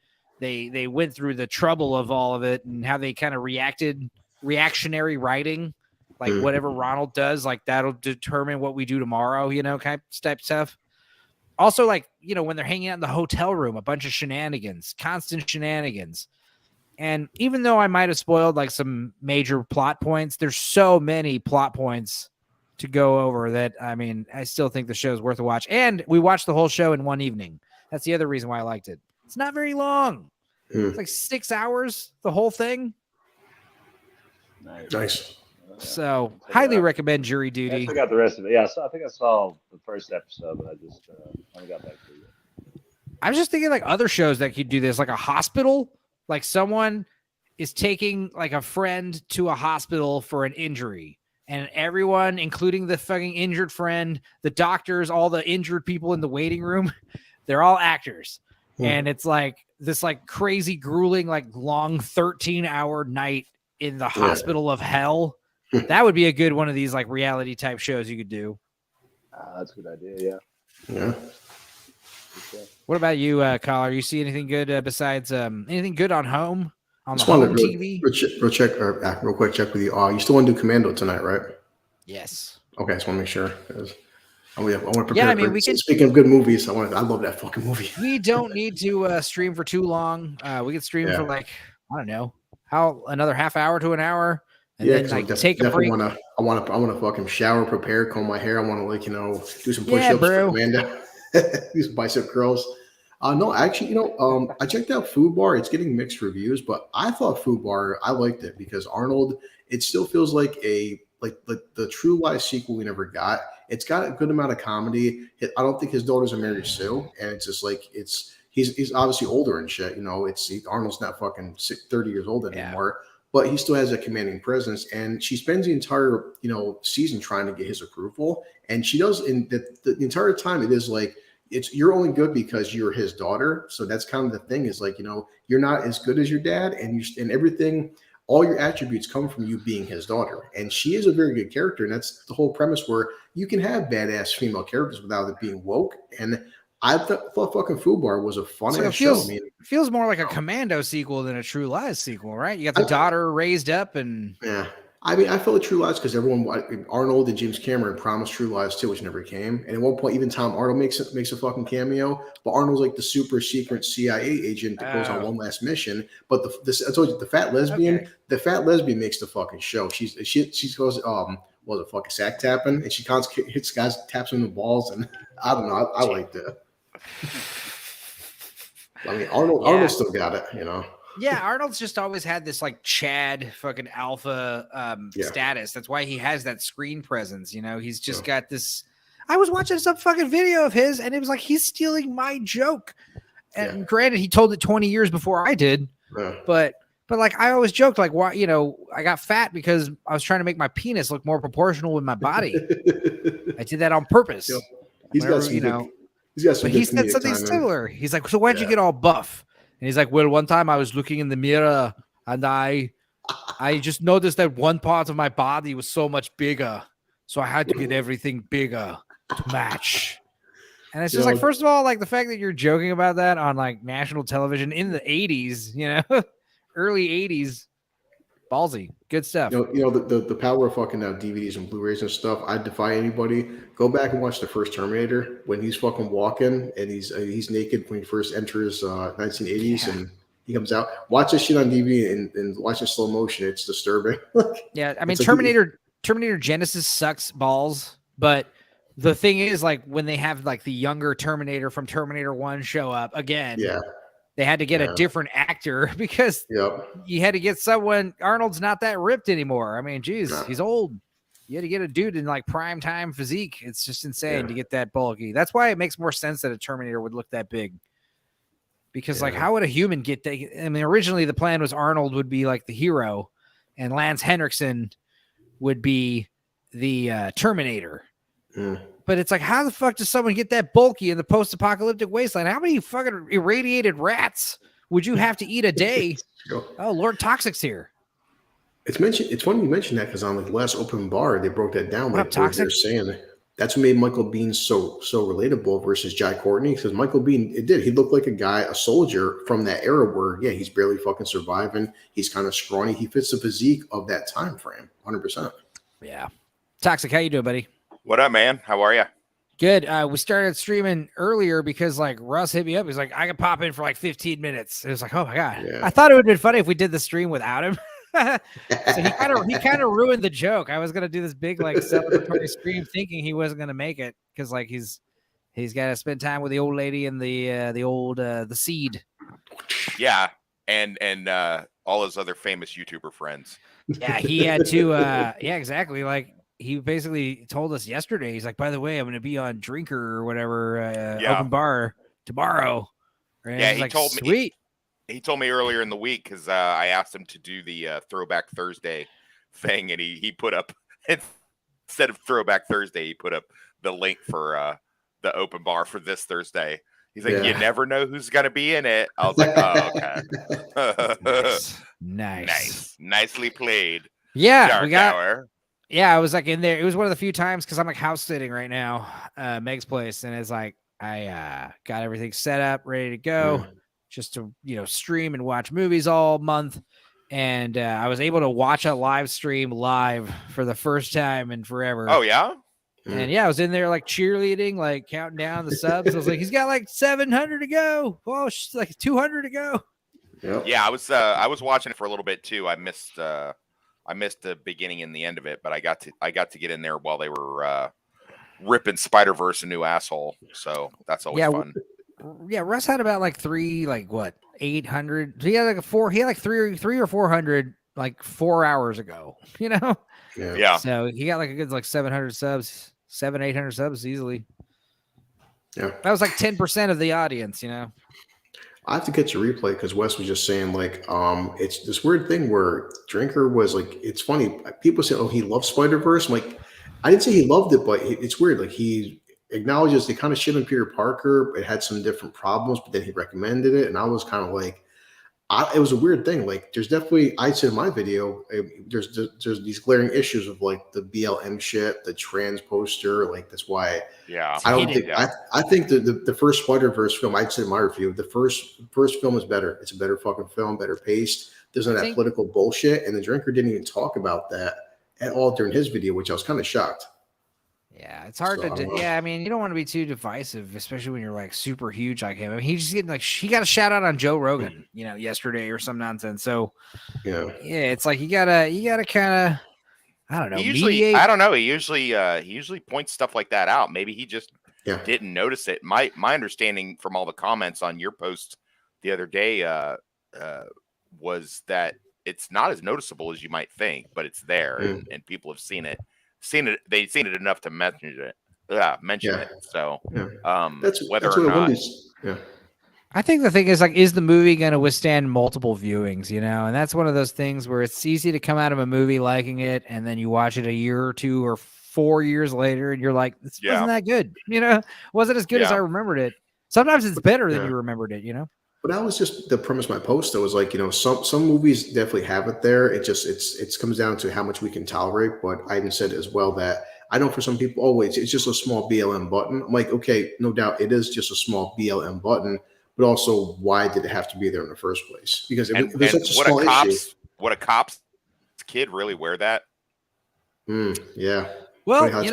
went through the trouble of all of it, and how they kind of reactionary writing. Like whatever Ronald does, like that'll determine what we do tomorrow, kind of type stuff. Also, like, when they're hanging out in the hotel room, a bunch of shenanigans, constant shenanigans. And even though I might have spoiled like some major plot points, there's so many plot points to go over that, I mean, I still think the show is worth a watch. And we watched the whole show in one evening. That's the other reason why I liked it. It's not very long. It's like 6 hours, the whole thing. Nice. So highly recommend Jury Duty. I forgot the rest of it. Yeah, so I think I saw the first episode, but I just haven't got back to it. I was just thinking like other shows that could do this, like a hospital, like someone is taking like a friend to a hospital for an injury, and everyone, including the fucking injured friend, the doctors, all the injured people in the waiting room, they're all actors. And it's like this like crazy grueling, like long 13-hour night in the hospital of hell. That would be a good one of these like reality type shows you could do. That's a good idea. Yeah. Okay. What about you, Collar? You see anything good besides anything good on home on the Just wanted home to TV? real quick check with you. You still want to do Commando tonight, right? Yes. Okay, I just want to make sure. I want to prepare. Yeah, I mean, we can. Speaking of good movies, I love that fucking movie. We don't need to stream for too long. We could stream for like I don't know another half hour to an hour, and then like take a break. I want to fucking shower, prepare, comb my hair. I want to do some push-ups bro. for Amanda, do some bicep curls. No, actually, I checked out Food Bar. It's getting mixed reviews, but I thought Food Bar, I liked it because Arnold. It still feels like the True Lies sequel we never got. It's got a good amount of comedy. I don't think his daughters are married Sue, and it's just like he's obviously older and shit. Arnold's not fucking 30 years old anymore, but he still has a commanding presence. And she spends the entire season trying to get his approval, and she does. In the entire time, it is like you're only good because you're his daughter. So that's kind of the thing is like you're not as good as your dad, and everything. All your attributes come from you being his daughter. And she is a very good character. And that's the whole premise where you can have badass female characters without it being woke. And I thought fucking Food Bar was a fun ass show. I mean, it feels more like a Commando sequel than a True Lies sequel, right? You got the daughter raised up and. Yeah. I mean, I felt like True Lies because Arnold and James Cameron promised True Lies too, which never came. And at one point, even Tom Arnold makes a fucking cameo. But Arnold's like the super secret CIA agent that goes on one last mission. But I told you, the fat lesbian makes the fucking show. She goes was it fucking sack tapping, and she constantly hits guys, taps them in the balls, and I don't know. I liked it. I mean, Arnold still got it, Yeah, Arnold's just always had this like Chad fucking alpha status. That's why he has that screen presence. He's just got this. I was watching some fucking video of his, and it was like he's stealing my joke. And granted, he told it 20 years before I did, but like I always joked, like why I got fat because I was trying to make my penis look more proportional with my body. I did that on purpose. He's got some. But he said something similar. He's like, "So why'd you get all buff?" And he's like, "Well, one time I was looking in the mirror and I just noticed that one part of my body was so much bigger. So I had to get everything bigger to match." And it's just like, first of all, like the fact that you're joking about that on like national television in the 80s, early 80s, ballsy, good stuff. The power of fucking DVDs and Blu-rays and stuff. I defy anybody. Go back and watch the first Terminator when he's fucking walking and he's naked when he first enters 1980s and he comes out. Watch this shit on DVD and watch in slow motion. It's disturbing. Yeah, I mean Terminator Genesis sucks balls, but the thing is, like when they have like the younger Terminator from Terminator 1 show up again, they had to get a different actor because you had to get someone. Arnold's not that ripped anymore. I mean, geez, he's old. You had to get a dude in like prime time physique. It's just insane to get that bulky. That's why it makes more sense that a Terminator would look that big. Because like, how would a human get that? I mean, originally the plan was Arnold would be like the hero, and Lance Henriksen would be the Terminator. But it's like, how the fuck does someone get that bulky in the post-apocalyptic wasteland? How many fucking irradiated rats would you have to eat a day? Oh, Lord Toxic's here. It's funny you mentioned that because on the last open bar they broke that down. What up, Toxic? They're saying that's what made Michael Biehn so relatable versus Jai Courtney. Because Michael Biehn, he looked like a soldier from that era where he's barely fucking surviving. He's kind of scrawny. He fits the physique of that time frame, 100%. Yeah, Toxic, how you doing, buddy? What up, man? How are you? Good. We started streaming earlier because like Russ hit me up. He's like, I can pop in for like 15 minutes. It was like, oh my God. I thought it would have been funny if we did the stream without him. So he kind of ruined the joke. I was going to do this big like celebratory stream thinking he wasn't going to make it because like he's got to spend time with the old lady and the seed. Yeah. And all his other famous YouTuber friends. Yeah, he had to yeah, exactly. Like he basically told us yesterday, he's like, by the way, I'm going to be on Drinker or whatever, open bar tomorrow. And yeah, he like, told sweet. me. He told me earlier in the week because I asked him to do the Throwback Thursday thing, and he put up, instead of Throwback Thursday, he put up the link for the open bar for this Thursday. He's like, you never know who's going to be in it. I was like, oh, okay. Nice. Nicely played. Yeah, Darkhour. yeah, I was like in there. It was one of the few times because I'm like house sitting right now, Meg's place, and it's like I got everything set up, ready to go, just to stream and watch movies all month. And I was able to watch a live stream live for the first time in forever. Oh yeah. And yeah, I was in there like cheerleading, like counting down the subs. I was like, he's got like 700 to go. Oh, like 200 to go. Yep. Yeah, I was watching it for a little bit too. I missed the beginning and the end of it, but I got to get in there while they were ripping Spider-Verse a new asshole. So that's always fun. Yeah, Russ had about like 800. He had like three or 400 like 4 hours ago. Yeah. So he got like a good like 700 subs, 800 subs easily. Yeah, that was like 10% of the audience. I have to get your replay because Wes was just saying like it's this weird thing where Drinker was like, it's funny, people say, oh, he loves Spider-Verse. I'm like, I didn't say he loved it, but it's weird, like he acknowledges they kind of shit on Peter Parker. It had some different problems, but then he recommended it, and I was kind of like, it was a weird thing. Like, there's definitely, I said in my video, there's these glaring issues of like the BLM shit, the trans poster. Like, that's why. Yeah. I don't think. I think the first Spider-Verse film, I'd say in my review, the first film is better. It's a better fucking film, better paced. There's none of that political bullshit, and the Drinker didn't even talk about that at all during his video, which I was kind of shocked. Yeah, it's hard to. Yeah, I mean, you don't want to be too divisive, especially when you're like super huge like him. I mean, he's just getting like he got a shout out on Joe Rogan, yesterday or some nonsense. So yeah, it's like you gotta kind of, I don't know. He usually points stuff like that out. Maybe he just didn't notice it. My understanding from all the comments on your post the other day was that it's not as noticeable as you might think, but it's there, and people have seen it. They've seen it enough to mention it. So that's whether that's or what not, I think the thing is like, is the movie going to withstand multiple viewings? And that's one of those things where it's easy to come out of a movie liking it, and then you watch it a year or 2 or 4 years later, and you're like, this wasn't that good. Wasn't as good as I remembered it. Sometimes it's better than you remembered it. But that was just the premise of my post. Though, was like, some movies definitely have it there. It just it comes down to how much we can tolerate. But I even said as well that I know for some people, it's just a small BLM button. I'm like, okay, no doubt it is just a small BLM button, but also why did it have to be there in the first place? Because if there's such a small issue, would a cop's kid really wear that? Yeah. Well,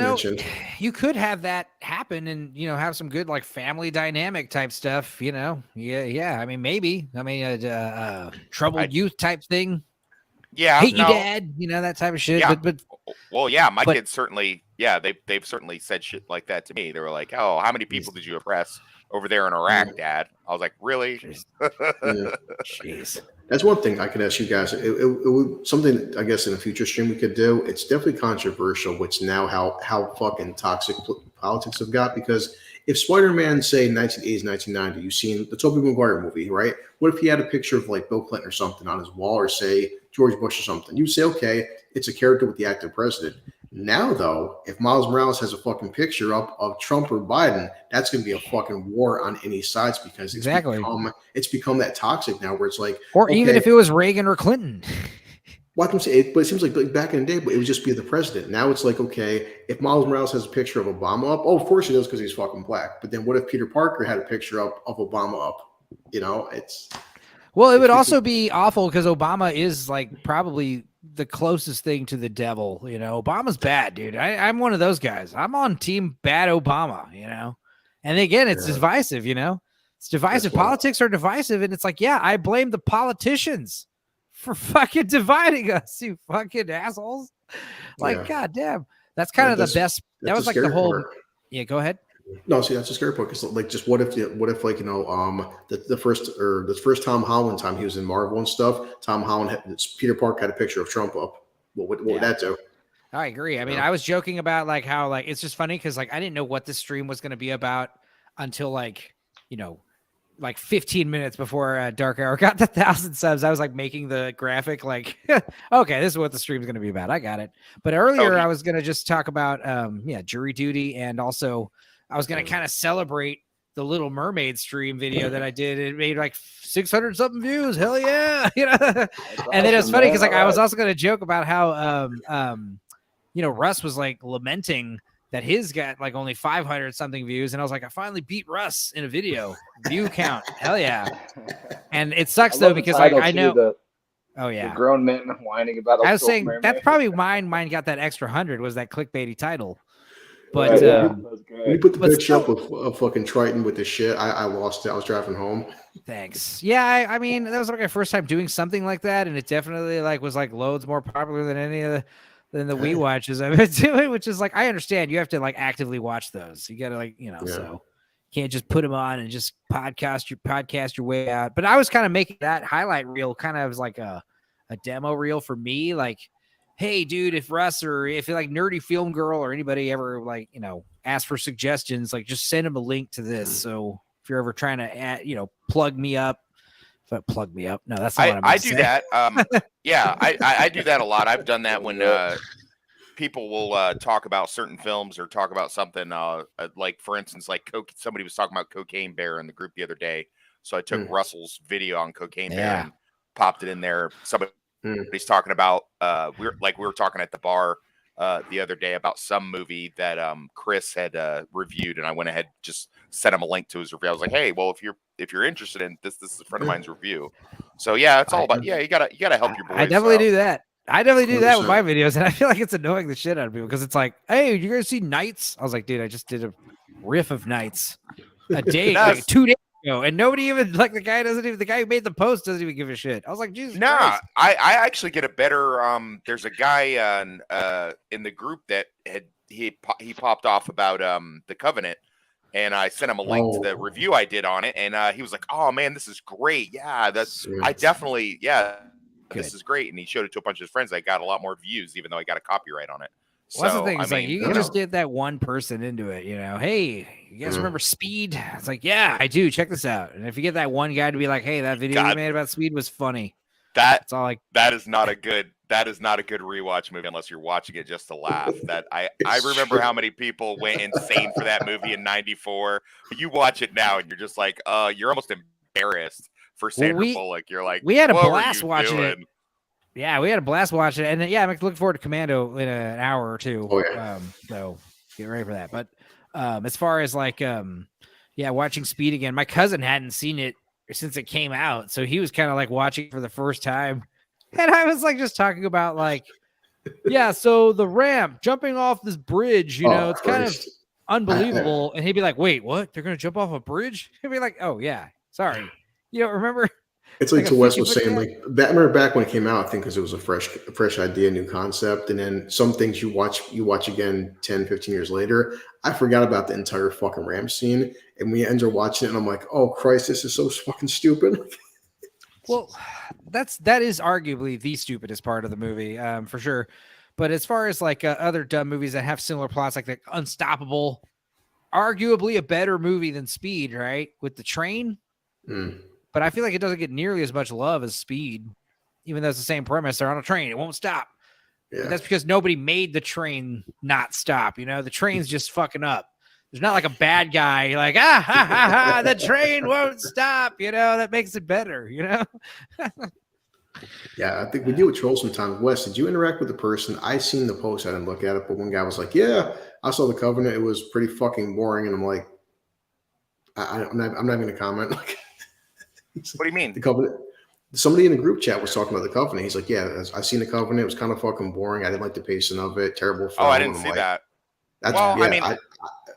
you could have that happen and, have some good like family dynamic type stuff, Yeah. I mean, maybe. I mean, troubled youth type thing. Yeah. Hate you, Dad. That type of shit. Yeah. But well, yeah, my kids certainly. Yeah, they've certainly said shit like that to me. They were like, "Oh, how many people did you oppress over there in Iraq, Dad?" I was like, "Really?" Jeez. That's one thing I could ask you guys. It would something I guess in a future stream we could do. It's definitely controversial. Which now how fucking toxic politics have got, because if Spider-Man, say 1980s, 1990, you've seen the Tobey Maguire movie, right? What if he had a picture of like Bill Clinton or something on his wall, or say George Bush or something? You'd say, okay, it's a character with the active president. Now, though, if Miles Morales has a fucking picture up of Trump or Biden, that's going to be a fucking war on any sides, because it's become that toxic now, where it's like, or even if it was Reagan or Clinton. Well, I can say, but it seems like back in the day, but it would just be the president. Now it's like, okay, if Miles Morales has a picture of Obama up, of course he does because he's fucking black. But then what if Peter Parker had a picture up of Obama up? Well, it would also be awful because Obama is like probably the closest thing to the devil. Obama's bad, dude. I'm one of those guys. I'm on team bad Obama, And again, it's divisive, It's divisive. Politics are divisive, and it's like, I blame the politicians for fucking dividing us, you fucking assholes. Like, goddamn. That's kind of the best. That was like the whole. Part. Yeah, go ahead. No, see, that's a scary part. Because like, just what if like the first Tom Holland time he was in Marvel and stuff, Tom Holland Peter Parker had a picture of Trump up. What would that do? I agree. I mean, I was joking about like how like it's just funny because like I didn't know what this stream was going to be about until like 15 minutes before Darkhour got the 1,000 subs. I was like making the graphic like, okay, this is what the stream's going to be about. I got it. But earlier I was going to just talk about jury duty, and also I was going to kind of celebrate the Little Mermaid stream video that I did. It made like 600 something views. Hell yeah. And then it was funny because like I was also going to joke about how Russ was like lamenting that his got like only 500 something views. And I was like, I finally beat Russ in a video view count. Hell yeah. And it sucks though, because like I know, the grown men whining about. I was saying that's probably mine got that extra 100 was that clickbaity title. But Right, yeah, that's great. When you put the picture up of fucking Triton with the shit, I lost it. I was driving home. Thanks. Yeah, I mean, that was like my first time doing something like that, and it definitely like was like loads more popular than any of the Wii watches I've been doing, which is like, I understand you have to like actively watch those. You got to like, so you can't just put them on and just podcast your way out. But I was kind of making that highlight reel kind of as like a demo reel for me, like, hey, dude, if Russ or if like Nerdy Film Girl or anybody ever like, ask for suggestions, like just send them a link to this. So if you're ever trying to add, plug me up. No, that's not what I do that. Yeah, I do that a lot. I've done that when people will talk about certain films or talk about something like, for instance, like somebody was talking about Cocaine Bear in the group the other day. So I took Russell's video on Cocaine Bear and popped it in there. Somebody's talking about we were talking at the bar the other day about some movie that Chris had reviewed, and I went ahead and just sent him a link to his review. I was like, hey, well, if you're interested in this is a friend of mine's review. So yeah, it's all about you gotta help your boys. I definitely do that. I definitely do that with my videos, and I feel like it's annoying the shit out of people because it's like, hey, you guys see Knights? I was like, dude, I just did a riff of Knights a day, like 2 days ago, and nobody even like the guy who made the post doesn't even give a shit. I was like, Jesus Christ. I actually get a better there's a guy in the group that he popped off about the Covenant, and I sent him a link to the review I did on it, and he was like, oh man, this is great. Yeah, this is great. And he showed it to a bunch of his friends. I got a lot more views, even though I got a copyright on it. Well, that's the thing. It's like you can just get that one person into it, Hey, you guys remember Speed? It's like, yeah, I do. Check this out. And if you get that one guy to be like, hey, that video you made about Speed was funny. That's all. Like, that is not a good rewatch movie unless you're watching it just to laugh. That I remember how many people went insane for that movie in '94. You watch it now and you're just like, you're almost embarrassed for Sandra Bullock. You're like, we had a blast watching it. Yeah, we had a blast watching it, and I'm looking forward to Commando in an hour or two. So get ready for that. But as far as like, watching Speed again, my cousin hadn't seen it since it came out, so he was kind of like watching it for the first time, and I was like just talking about like, so the ramp jumping off this bridge, it's kind of unbelievable, and he'd be like, wait, what? They're gonna jump off a bridge? He'd be like, oh yeah, sorry, remember. It's like to Wes was saying, like that. I remember back when it came out, I think because it was a fresh idea, new concept. And then some things you watch again 10, 15 years later. I forgot about the entire fucking ramp scene. And we ended up watching it and I'm like, oh Christ, this is so fucking stupid. Well, that is arguably the stupidest part of the movie, for sure. But as far as like other dumb movies that have similar plots, like the Unstoppable, arguably a better movie than Speed, right? With the train. But I feel like it doesn't get nearly as much love as Speed, even though it's the same premise. They're on a train. It won't stop. Yeah. That's because nobody made the train not stop. The train's just fucking up. There's not like a bad guy like, the train won't stop. That makes it better, Yeah, I think we deal with trolls sometimes. Wes, did you interact with the person? I seen the post. I didn't look at it, but one guy was like, yeah, I saw the Covenant. It was pretty fucking boring. And I'm like, I'm not going to comment. Like, what do you mean? The Covenant. Somebody in the group chat was talking about the Covenant. He's like, yeah, I seen the Covenant. It was kind of fucking boring. I didn't like the pacing of it. Terrible film. Oh, I didn't see that.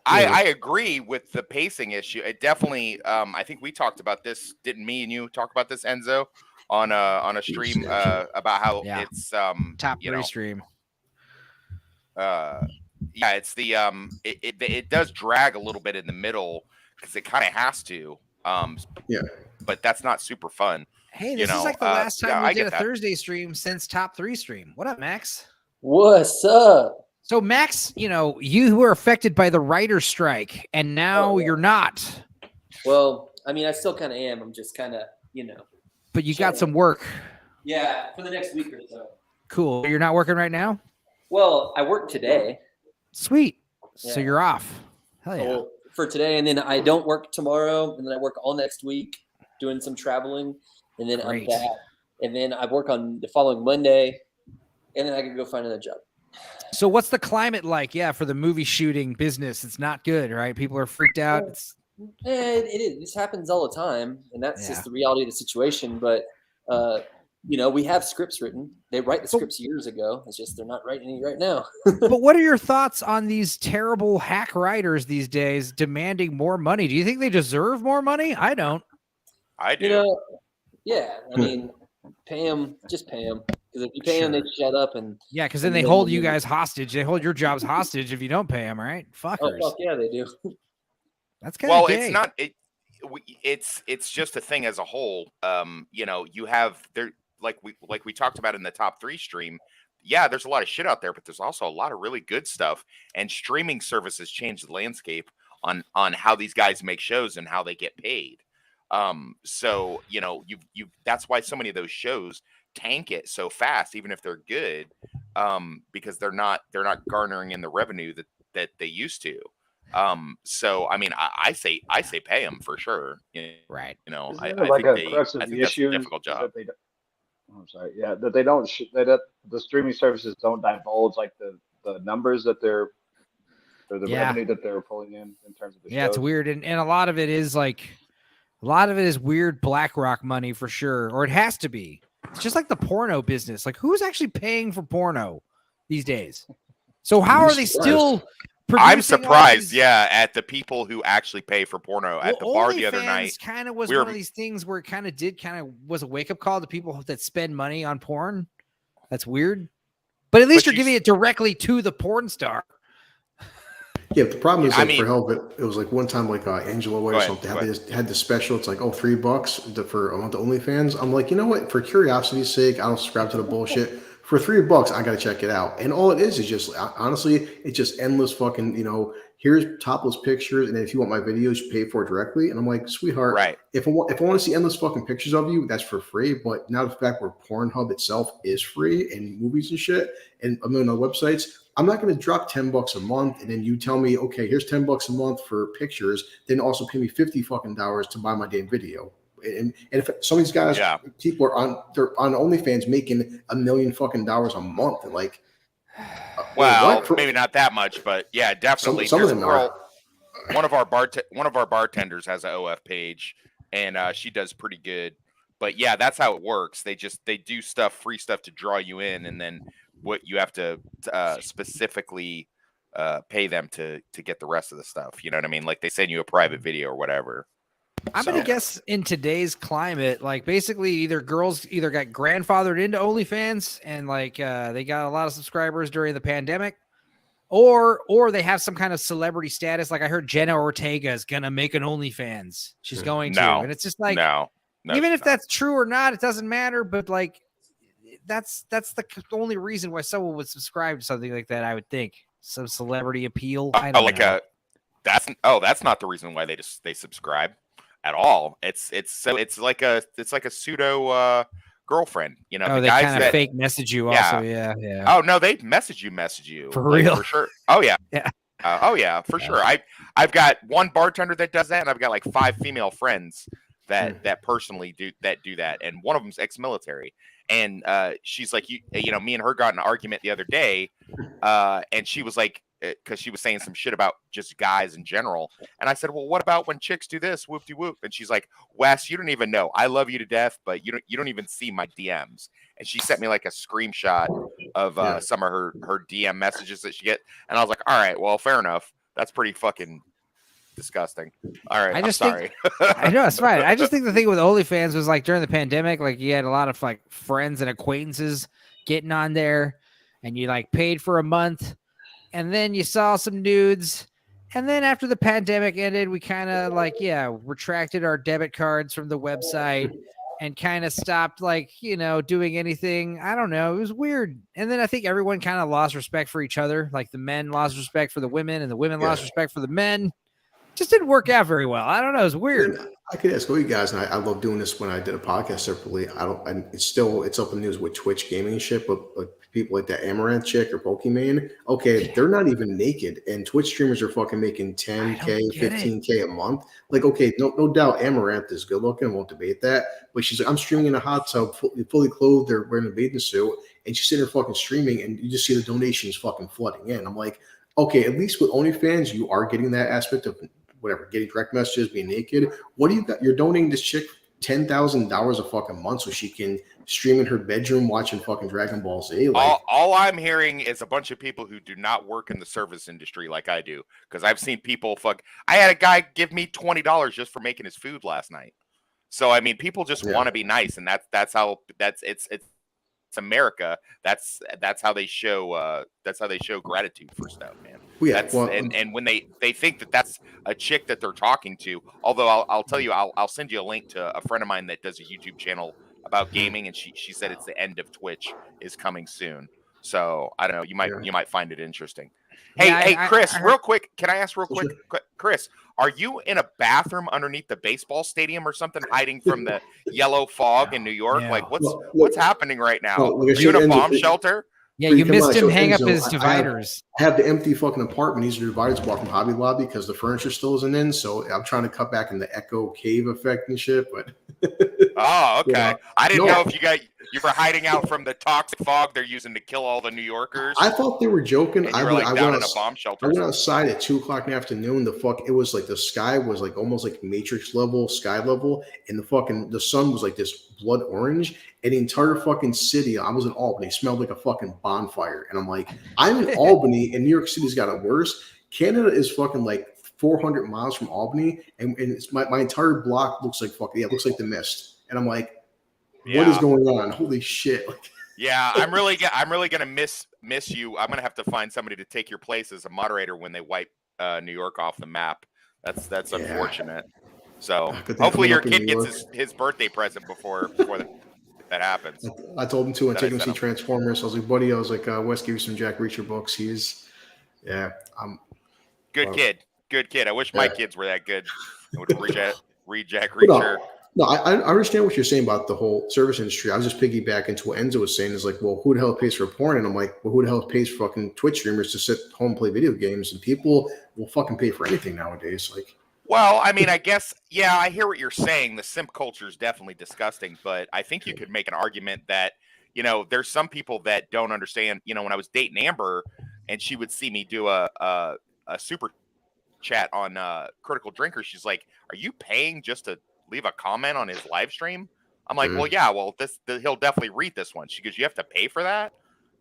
I agree with the pacing issue. It definitely, I think we talked about this. Didn't me and you talk about this, Enzo, on a stream about how it's top 3 stream. It's the it does drag a little bit in the middle because it kind of has to. But that's not super fun. Hey, this is like the last time we did a Thursday stream since top 3 stream. What up, Max? What's up? So Max, you were affected by the writer's strike, and now you're not. Well, I mean, I still kind of am. I'm just kind of, But you got some work. Yeah, for the next week or so. Cool. You're not working right now? Well, I work today. Sweet. Yeah. So you're off. Hell yeah. Well, for today, and then I don't work tomorrow, and then I work all next week doing some traveling, and then I'm back. And then I work on the following Monday, and then I can go find another job. So what's the climate like? Yeah, for the movie shooting business, it's not good, right? People are freaked out. It's It is. This happens all the time, and that's Yeah. just the reality of the situation. But we have scripts written. They write the scripts years ago. It's just they're not writing any right now. But what are your thoughts on these terrible hack writers these days demanding more money? Do you think they deserve more money? I don't. I do. You know, yeah. I mean, pay them. Just pay them. Because if you pay them, they shut up and Yeah, because then they hold you guys hostage. They hold your jobs hostage if you don't pay them, right? Fuckers. Oh, fuck yeah, they do. That's kind of gay. It's not. It's just a thing as a whole. You have there like we talked about in the top 3 stream. Yeah, there's a lot of shit out there, but there's also a lot of really good stuff. And streaming services change the landscape on how these guys make shows and how they get paid. So you that's why so many of those shows tank it so fast, even if they're good, because they're not garnering in the revenue that they used to. So I mean, I say pay them for sure. Right. I like think a crux of I the think that's a issue difficult job. I'm sorry. Yeah, that they don't. That the streaming services don't divulge like the numbers that they're or the revenue that they're pulling in terms of the shows. It's weird, and a lot of it is weird BlackRock money for sure, or it has to be. It's just like the porno business. Like, who's actually paying for porno these days? So how are they still? I'm surprised, at the people who actually pay for porno at the bar the other night. Kind of was one of these things where it kind of was a wake up call to people that spend money on porn. That's weird, but at least you're giving it directly to the porn star. Yeah, but the problem is, for hell of it was like one time, like Angela Way or something had the special. It's like, $3 for a month of OnlyFans. I'm like, you know what? For curiosity's sake, I don't subscribe to the bullshit. For $3, I gotta check it out. And all it is just honestly, it's just endless fucking. Here's topless pictures, and then if you want my videos, you pay for it directly. And I'm like, sweetheart, right? If I want to see endless fucking pictures of you, that's for free. But now the fact where Pornhub itself is free and movies and shit, and a million other websites. I'm not going to drop $10 a month, and then you tell me, okay, here's $10 a month for pictures. Then also pay me $50 fucking to buy my damn video. And if some of these guys, people they're on OnlyFans making $1 million fucking a month, and like, well, maybe not that much, but yeah, definitely. Some of them are. One of our bartenders has an OF page, and she does pretty good. But yeah, that's how it works. They do free stuff to draw you in, and then what you have to specifically pay them to get the rest of the stuff. You know what I mean? Like they send you a private video or whatever. I'm gonna guess in today's climate, like basically girls got grandfathered into OnlyFans and like they got a lot of subscribers during the pandemic, or they have some kind of celebrity status. Like I heard Jenna Ortega is gonna make an OnlyFans. She's going to, and it's just like even if that's true or not, it doesn't matter. But like that's the only reason why someone would subscribe to something like that. I would think some celebrity appeal. I don't know. That's not the reason why they subscribe at all. It's like a pseudo girlfriend, they the guys kind of fake message you also. Yeah. Oh no, they message you for real, for sure. Oh yeah. For sure. I've got one bartender that does that, and I've got like 5 female friends that personally do that, and one of them's ex-military. And she's like, me and her got in an argument the other day, and she was like, because she was saying some shit about just guys in general. And I said, well, what about when chicks do this? Whoop-de-whoop. And she's like, Wes, you don't even know. I love you to death, but you don't even see my DMs. And she sent me like a screenshot of some of her DM messages that she get. And I was like, all right, well, fair enough. That's pretty fucking disgusting. All right, I'm sorry. I know, it's fine. I just think the thing with OnlyFans was like during the pandemic, like you had a lot of like friends and acquaintances getting on there, and you like paid for a month, and then you saw some nudes, and then after the pandemic ended, we kind of like retracted our debit cards from the website and kind of stopped like doing anything. I don't know, it was weird. And then I think everyone kind of lost respect for each other. Like the men lost respect for the women, and the women lost respect for the men. Just didn't work out very well. I don't know. It's weird. I could ask all you guys, and I love doing this when I did a podcast separately. It's up in the news with Twitch gaming and shit, but people like that Amaranth chick or Pokimane. Okay, they're not even naked, and Twitch streamers are fucking making 10K, 15K a month. Like, okay, no doubt Amaranth is good looking, won't debate that. But she's like, I'm streaming in a hot tub, fully clothed, they're wearing a bathing suit, and she's sitting there fucking streaming, and you just see the donations fucking flooding in. I'm like, okay, at least with OnlyFans, you are getting that aspect of whatever, getting direct messages, being naked. What do you got? You're donating this chick $10,000 a fucking month so she can stream in her bedroom watching fucking Dragon Ball Z. Like, all I'm hearing is a bunch of people who do not work in the service industry like I do, because I've seen people I had a guy give me $20 just for making his food last night. So I mean, people just want to be nice, and it's America. That's how they show gratitude for stuff, man. And when they think that that's a chick that they're talking to, although I'll tell you, I'll send you a link to a friend of mine that does a YouTube channel about gaming, and she said it's the end of Twitch is coming soon. So I don't know, you might find it interesting. Hey, Chris, real quick, can I ask real quick, Chris, are you in a bathroom underneath the baseball stadium or something, hiding from the yellow fog in New York? Like, what's happening right now? Are you in a bomb shelter? Yeah, you missed him hang up his dividers. I have the empty fucking apartment. These are dividers bought from Hobby Lobby because the furniture still isn't in. So I'm trying to cut back in the echo cave effect and shit. But oh, okay. Yeah. I didn't know if you were hiding out from the toxic fog they're using to kill all the New Yorkers. I thought they were joking. I went down in a bomb shelter. I went outside at 2:00 in the afternoon. It was like the sky was like almost like Matrix level, sky level, and the sun was like this blood orange, and the entire fucking city. I was in Albany, smelled like a fucking bonfire, and I'm like, I'm in Albany, and New York City's got it worse. Canada is fucking like 400 miles from Albany, and it's my entire block looks like it looks like the mist, and I'm like, what is going on? Holy shit! Yeah, I'm really gonna miss you. I'm gonna have to find somebody to take your place as a moderator when they wipe New York off the map. That's unfortunate. So hopefully your kid gets his birthday present before that happens. I told him to. I take him to see Transformers. I was like, buddy, Wes gave you some Jack Reacher books. Good kid. I wish my kids were that good. I would read Jack Reacher. No, I understand what you're saying about the whole service industry. I was just piggybacking to what Enzo was saying. Is like, well, who the hell pays for porn? And I'm like, well, who the hell pays for fucking Twitch streamers to sit home and play video games? And people will fucking pay for anything nowadays. Like, well, I mean, I guess, yeah, I hear what you're saying. The simp culture is definitely disgusting, but I think you could make an argument that, there's some people that don't understand. When I was dating Amber, and she would see me do a super chat on Critical Drinker, she's like, "Are you paying just to leave a comment on his live stream?" I'm like, well, yeah, he'll definitely read this one. She goes, "You have to pay for that?"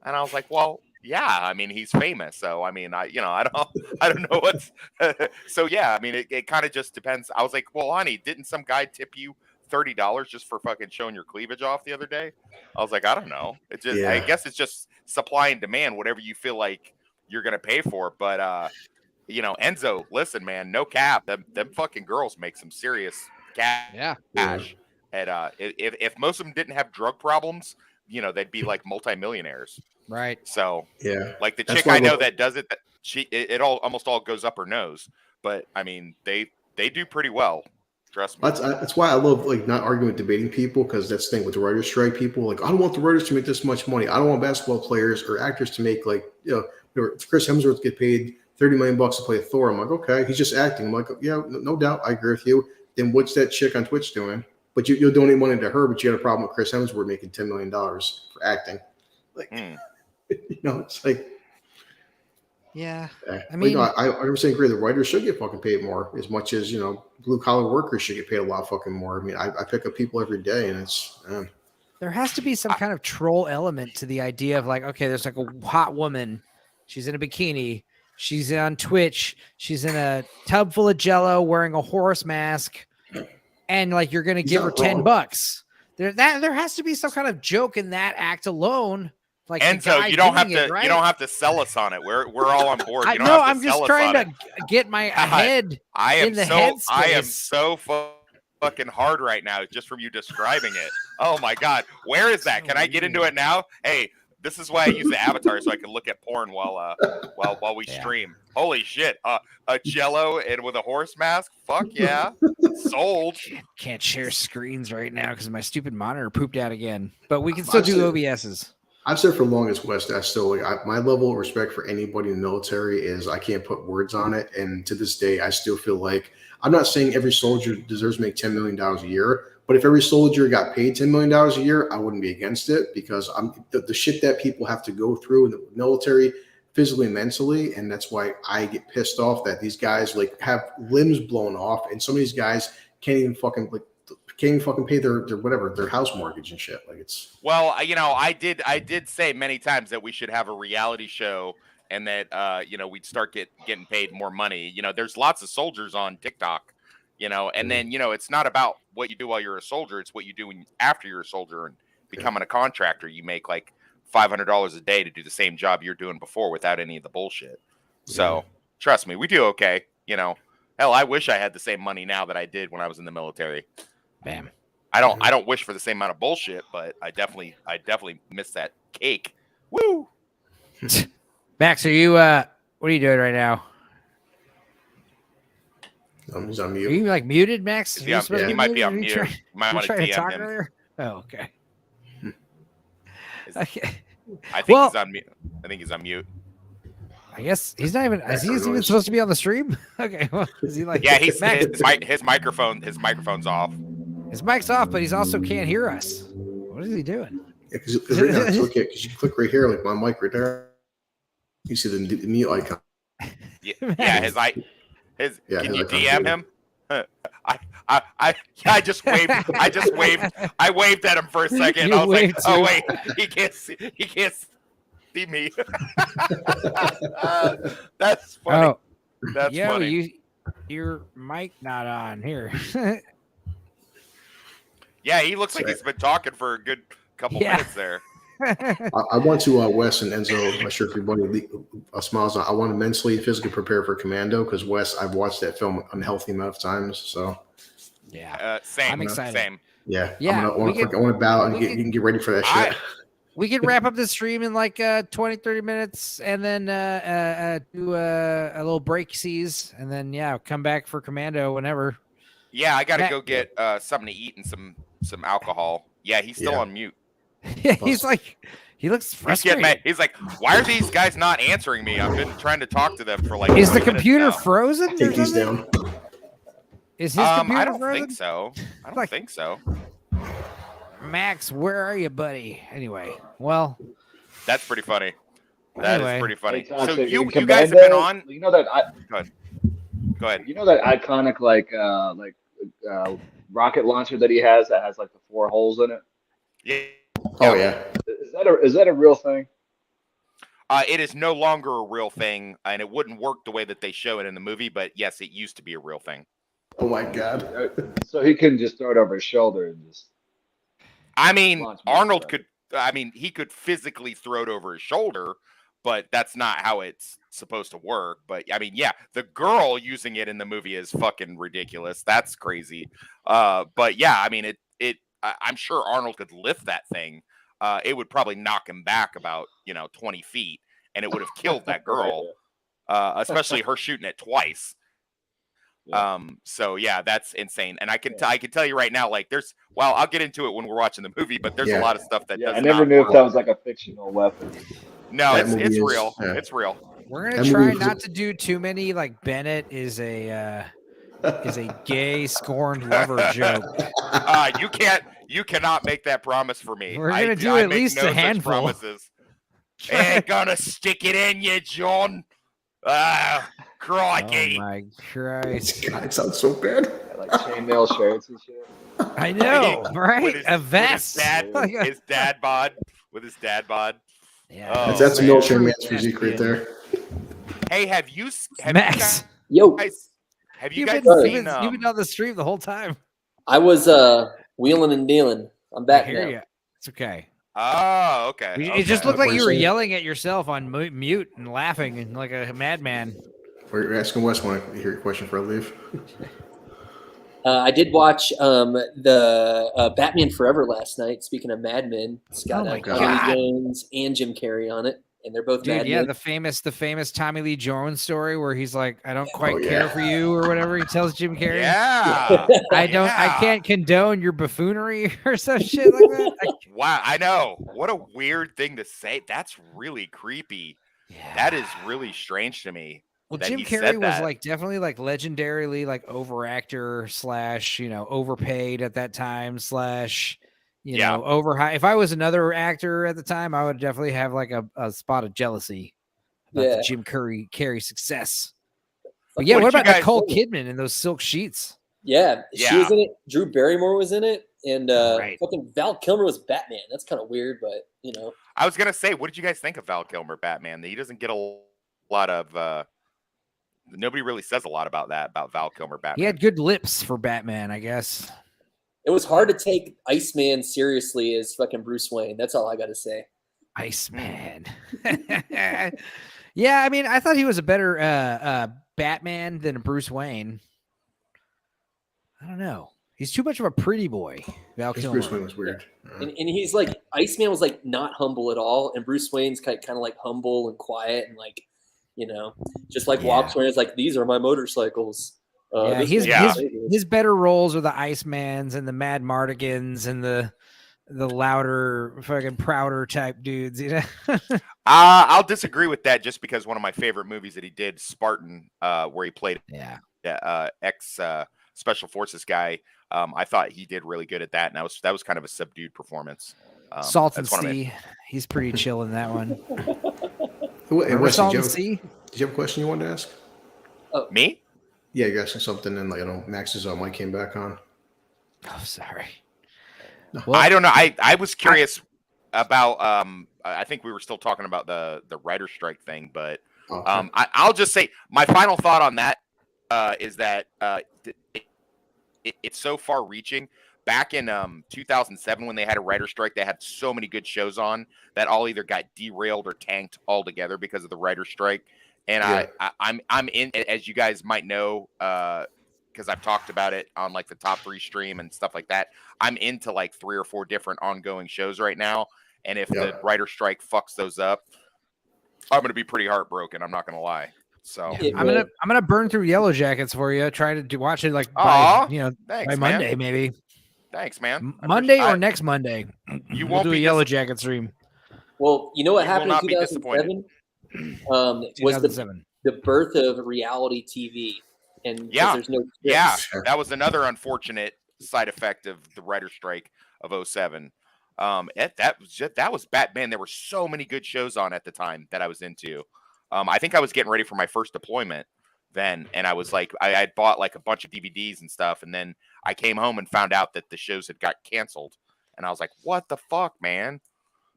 And I was like, well, yeah, I mean, he's famous. So, I mean, I don't know what's, so yeah, I mean, it kind of just depends. I was like, well, honey, didn't some guy tip you $30 just for fucking showing your cleavage off the other day? I was like, I don't know. It's just, I guess it's just supply and demand, whatever you feel like you're going to pay for. But, Enzo, listen, man, no cap. Them fucking girls make some serious cash. Yeah. And if most of them didn't have drug problems, they'd be like multimillionaires. Right. So yeah, like the chick I know that does it, it almost all goes up her nose. But I mean, they do pretty well. Trust me. That's why I love not arguing with debating people, because that's the thing with the writers' strike. People I don't want the writers to make this much money. I don't want basketball players or actors to make Chris Hemsworth get paid $30 million to play Thor. I'm like, okay, he's just acting. I'm like, yeah, no doubt, I agree with you. Then what's that chick on Twitch doing? But you'll donate money to her, but you got a problem with Chris Hemsworth making $10 million for acting. It's like, yeah. I mean, I 100% agree. The writers should get fucking paid more, as much as blue collar workers should get paid a lot fucking more. I mean, I pick up people every day, and it's. There has to be some kind of troll element to the idea of like, okay, there's like a hot woman, she's in a bikini, she's on Twitch, she's in a tub full of Jello, wearing a horse mask, and like you're gonna give her $10. There has to be some kind of joke in that act alone. Like, Enzo, you don't have to sell us on it. We're all on board. You don't no, have to I'm just trying to get my head. I am in the headspace. I am so fucking hard right now just from you describing it. Oh my god, where is that? Can I get into it now? Hey, this is why I use the avatar so I can look at porn while we stream. Holy shit, a Jello and with a horse mask? Fuck yeah, sold. Can't share screens right now because my stupid monitor pooped out again. But we can still do OBSs. I've said for the longest, West, I still my level of respect for anybody in the military is I can't put words on it. And to this day, I still feel like I'm not saying every soldier deserves to make $10 million a year, but if every soldier got paid $10 million a year, I wouldn't be against it because the shit that people have to go through in the military, physically and mentally, and that's why I get pissed off that these guys like have limbs blown off, and some of these guys can't even fucking pay their house mortgage and shit. Like it's Well, I did say many times that we should have a reality show and that we'd start getting paid more money. There's lots of soldiers on TikTok, and then it's not about what you do while you're a soldier, it's what you do after you're a soldier and becoming a contractor. You make like $500 a day to do the same job you're doing before without any of the bullshit. So trust me, we do okay. Hell, I wish I had the same money now that I did when I was in the military. Bam. I don't wish for the same amount of bullshit, but I definitely miss that cake. Woo! Max, are you what are you doing right now? He's on mute. Are you like muted, Max? He might be on mute. You might want to DM him. Earlier? Oh, okay. Okay. I think he's on mute. I think he's on mute. I guess he's not even. Is he even supposed to be on the stream? Okay. Well, is he like? Yeah, his microphone. His microphone's off. His mic's off, but he's also can't hear us. What is he doing? Yeah, because right now it's okay. Because you click right here, like my mic right there. You see the mute icon. Yeah, Can you DM him? I just waved. I waved at him for a second. I was like, oh wait, he can't see me. That's funny. Oh, That's funny. Your mic not on here. Yeah, he looks like he's been talking for a good couple minutes there. I want to Wes and Enzo. I'm not sure if everybody smiles. I want to mentally and physically prepare for Commando because Wes, I've watched that film an unhealthy amount of times. So yeah, same. I'm excited. Same. Yeah. I want to bow and get ready for that shit. We can wrap up the stream in like 20, 30 minutes and then do a little break seas and then come back for Commando whenever. Yeah, I gotta go get something to eat and some alcohol. Yeah, he's still on mute. Yeah, he looks frustrated. He's like, why are these guys not answering me? I've been trying to talk to them for like. Is the computer frozen? Take these down. Is his computer I don't frozen? think so. I don't think so. Max, where are you, buddy? Anyway, well, that's pretty funny. That is pretty funny. Hey, so Toxic, you Commando, guys have been on. You know that Go ahead. You know that iconic rocket launcher that he has that has like the 4 holes in it. Yeah. Oh yeah. Is that a real thing? It is no longer a real thing, and it wouldn't work the way that they show it in the movie. But yes, it used to be a real thing. Oh my god. So he couldn't just throw it over his shoulder and just. I mean, Arnold could. I mean, he could physically throw it over his shoulder, but that's not how it's supposed to work. But I mean, yeah, the girl using it in the movie is fucking ridiculous. That's crazy. But yeah, I mean, I'm sure Arnold could lift that thing. It would probably knock him back about 20 feet, and it would have killed that girl, especially her shooting it twice. Yeah. So yeah, that's insane. And I can tell you right now, like I'll get into it when we're watching the movie, but there's a lot of stuff that does I never knew if that was like a fictional weapon. No, it's real. Yeah. It's real. We're gonna try not to do too many like Bennett is a gay scorned lover joke. You cannot make that promise for me. We're gonna do at least a handful. Promises. Ain't gonna stick it in you, John. Crikey. Oh my Christ. God, it sounds so bad. Yeah, like chainmail shirts and shit. I know, right? A vest. With his dad bod. Yeah. That's a military man's physique right there. Hey, have you Max? Yo. Have you guys seen? You've been on the stream the whole time. I was wheeling and dealing. I'm back now. You. It's okay. Oh, okay. It just looked like you were yelling at yourself on mute and laughing and like a madman. We're asking Wes. Want to hear your question for a leave? I did watch the Batman Forever last night. Speaking of Mad Men, it's got Tommy Jones and Jim Carrey on it. and they're both Dude, Mad yeah, Men. the famous Tommy Lee Jones story where he's like, I don't quite Oh, yeah. care for you or whatever he tells Jim Carrey. Yeah. I Yeah. can't condone your buffoonery or some shit like that. Wow, I know. What a weird thing to say. That's really creepy. That is really strange to me. Well, that Jim he Carrey said was that. like definitely like legendarily like over actor / overpaid at that time / over high. If I was another actor at the time, I would definitely have like a spot of jealousy about the Jim Carrey success. But yeah, what about Nicole Kidman in those silk sheets? Yeah, she was in it. Drew Barrymore was in it, and Right. fucking Val Kilmer was Batman. That's kind of weird, but I was gonna say, what did you guys think of Val Kilmer Batman? He doesn't get a lot of. Nobody really says a lot about Val Kilmer Batman. He had good lips for Batman, I guess. It was hard to take Iceman seriously as fucking Bruce Wayne. That's all I got to say. Iceman. Yeah, I mean, I thought he was a better Batman than Bruce Wayne. I don't know. He's too much of a pretty boy. Val Kilmer. Bruce Wayne was weird. And he's like, Iceman was like not humble at all, and Bruce Wayne's kind of like humble and quiet and like, just like walks around. It's like, these are my motorcycles. His better roles are the Icemans and the Mad Mardigans and the louder, fucking prouder type dudes. I'll disagree with that just because one of my favorite movies that he did, Spartan, where he played ex special forces guy. I thought he did really good at that, and that was kind of a subdued performance. Salt and Sea. He's pretty chill in that one. Hey, Wesley, Salt and Sea? Did you have a question you wanted to ask? Me? Yeah, you're asking something, and Max's mic came back on. Oh, sorry. Well, I don't know. I was curious about. I think we were still talking about the writer strike thing, but I'll just say my final thought on that is that it's so far-reaching. Back in 2007, when they had a writer strike, they had so many good shows on that all either got derailed or tanked altogether because of the writer strike. And I'm in, as you guys might know, because I've talked about it on like the top 3 stream and stuff like that. I'm into like 3 or 4 different ongoing shows right now, and if the writer strike fucks those up, I'm gonna be pretty heartbroken. I'm not gonna lie. So I'm gonna burn through Yellow Jackets for you. Try to watch it like by thanks, Monday maybe. Thanks, man. Monday or next Monday. You we'll won't do be a Yellow Jacket stream. Well, you know what happened not in be 2007? Was the birth of reality TV, and there's no that was another unfortunate side effect of the writer strike of 07. That was Batman. There were so many good shows on at the time that I was into. I think I was getting ready for my first deployment then, and I was like, I had bought like a bunch of DVDs and stuff, and then I came home and found out that the shows had got canceled, and I was like, what the fuck, man?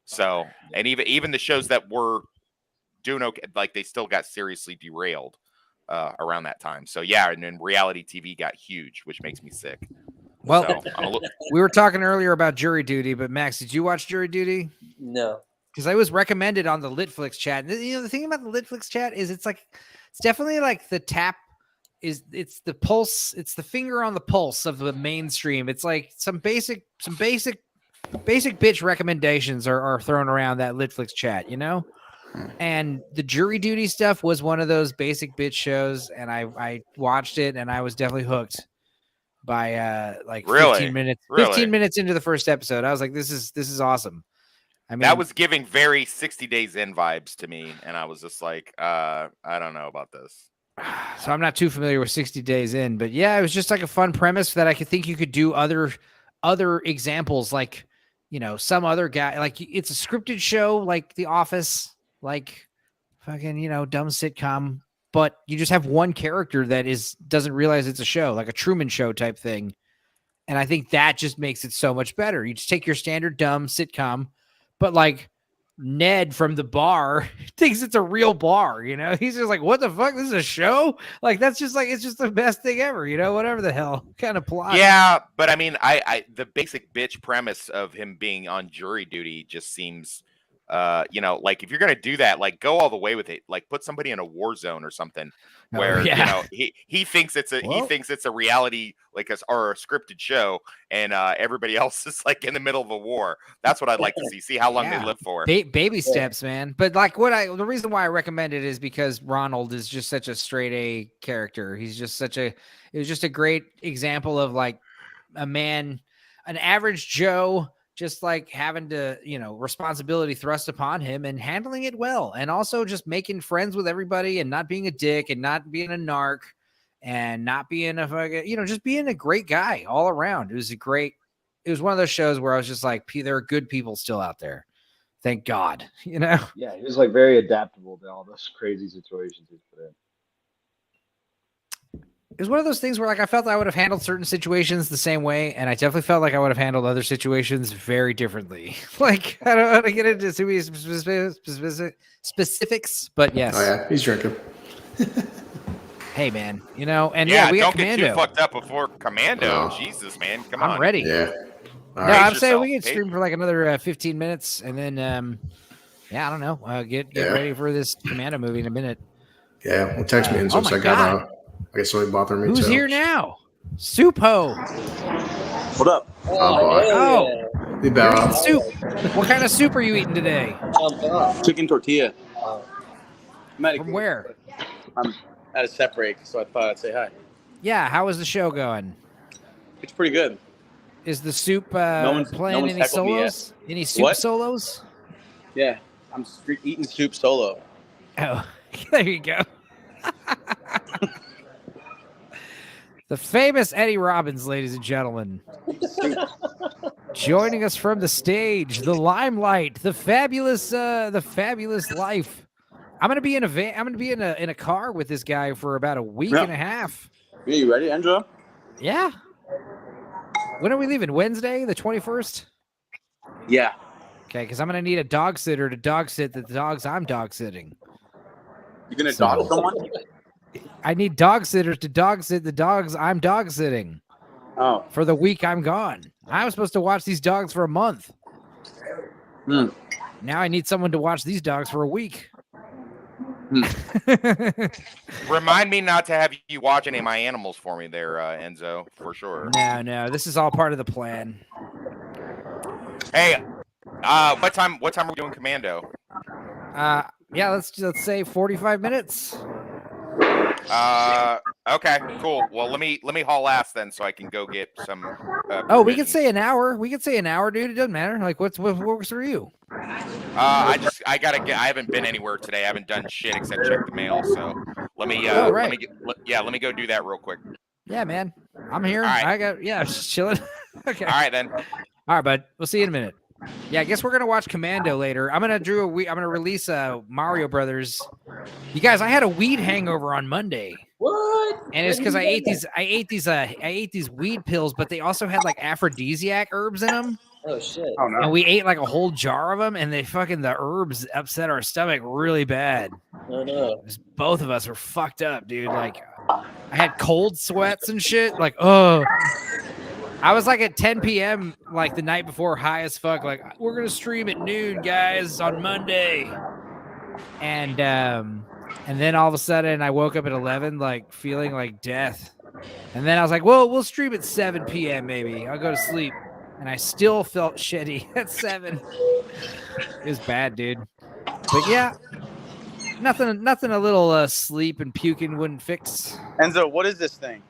So, and even the shows that were doing okay, like they still got seriously derailed around that time. So yeah, and then reality TV got huge, which makes me sick. Well, we were talking earlier about Jury Duty, but Max, did you watch Jury Duty? No, because I was recommended on the Litflix chat. And, the thing about the Litflix chat is it's definitely like the tap it's the pulse, it's the finger on the pulse of the mainstream. It's like some basic bitch recommendations are thrown around that Litflix chat, And the Jury Duty stuff was one of those basic bitch shows, and I watched it, and I was definitely hooked by 15 minutes. 15 minutes into the first episode, I was like, "This is awesome." I mean, that was giving very 60 Days In vibes to me, and I was just like, I don't know about this. So I'm not too familiar with 60 Days In, but yeah, it was just like a fun premise that I could think you could do other examples, like some other guy, like it's a scripted show, like The Office, like fucking dumb sitcom, but you just have one character that doesn't realize it's a show, like a Truman Show type thing. And I think that just makes it so much better. You just take your standard dumb sitcom, but like Ned from the bar thinks it's a real bar, he's just like, what the fuck? This is a show? Like, that's just like, it's just the best thing ever, whatever the hell kind of plot. Yeah, but I mean, I the basic bitch premise of him being on jury duty just seems You know, like if you're gonna do that, like go all the way with it. Like put somebody in a war zone or something where you know he thinks it's a reality or a scripted show, and everybody else is like in the middle of a war. That's what I'd like to see. See how long they live for. Baby steps, man. But like the reason why I recommend it is because Ronald is just such a straight A character. He's just it was just a great example of like a man, an average Joe, just like having to, you know, responsibility thrust upon him and handling it well. And also just making friends with everybody and not being a dick and not being a narc and not being a fucking, you know, just being a great guy all around. It was one of those shows where I was just like, there are good people still out there. Thank God, you know? Yeah, he was like very adaptable to all those crazy situations he's put in. It was one of those things where like I felt I would have handled certain situations the same way, and I definitely felt like I would have handled other situations very differently. Like I don't want to get into specifics, but yes. Oh yeah, he's drinking. Hey man, you know, and Yeah, we got don't Commando. get too fucked up before Commando. Oh. Jesus, man, come on. I'm ready. Yeah. No, All right. I'm saying we yourself. can stream for like another 15 minutes, and then yeah, I don't know, get ready for this Commando movie in a minute. Yeah, well, text me, Enzo. Oh my God. I guess somebody bothering me. Who's too. here now? Supo. What up? Oh, Be you're eating back. soup. What kind of soup are you eating today? Chicken tortilla. From where? I'm at a set break, so I thought I'd say hi. Yeah, how is the show going? It's pretty good. Is the soup one's playing any heckled me yet. solos? Any soup What? solos? Yeah, I'm eating soup solo. Oh, there you go. The famous Eddie Robbins, ladies and gentlemen. Joining us from the stage, the limelight, the fabulous life. I'm gonna be in a car with this guy for about a week and a half. Yeah, you ready, Andrew? Yeah. When are we leaving? Wednesday, the 21st? Yeah. Okay, because I'm gonna need a dog sitter to dog sit the dogs I'm dog sitting. You gonna So- dog someone? I need dog sitters to dog sit the dogs I'm dog sitting Oh. for the week I'm gone. I was supposed to watch these dogs for a month. Hmm. Now I need someone to watch these dogs for a week. Remind me not to have you watch any of my animals for me there, Enzo, for sure. No, this is all part of the plan. Hey, what time are we doing Commando? Yeah, let's say 45 minutes. Okay, cool. Well, let me haul ass then, so I can go get some. Oh, we could provisions. say an hour. We could say an hour, dude. It doesn't matter. Like, what works for you? I haven't been anywhere today. I haven't done shit except check the mail. So let me let me go do that real quick. Yeah, man. I'm here. All right. Just chilling. Okay. All right then. All right, bud. We'll see you in a minute. Yeah, I guess we're gonna watch Commando later. I'm gonna release Mario Brothers. You guys, I had a weed hangover on Monday. What? And it's because I ate these weed pills, but they also had like aphrodisiac herbs in them. Oh shit. Oh no. And we ate like a whole jar of them, and the herbs upset our stomach really bad. Oh no. Both of us were fucked up, dude. Like I had cold sweats and shit. Like, oh. I was like at 10 p.m. like the night before, high as fuck. Like, we're gonna stream at noon, guys, on Monday. And then all of a sudden I woke up at 11, like feeling like death. And then I was like, well, we'll stream at 7 p.m. maybe. I'll go to sleep. And I still felt shitty at 7. It was bad, dude. But yeah, nothing a little sleep and puking wouldn't fix. Enzo, what is this thing?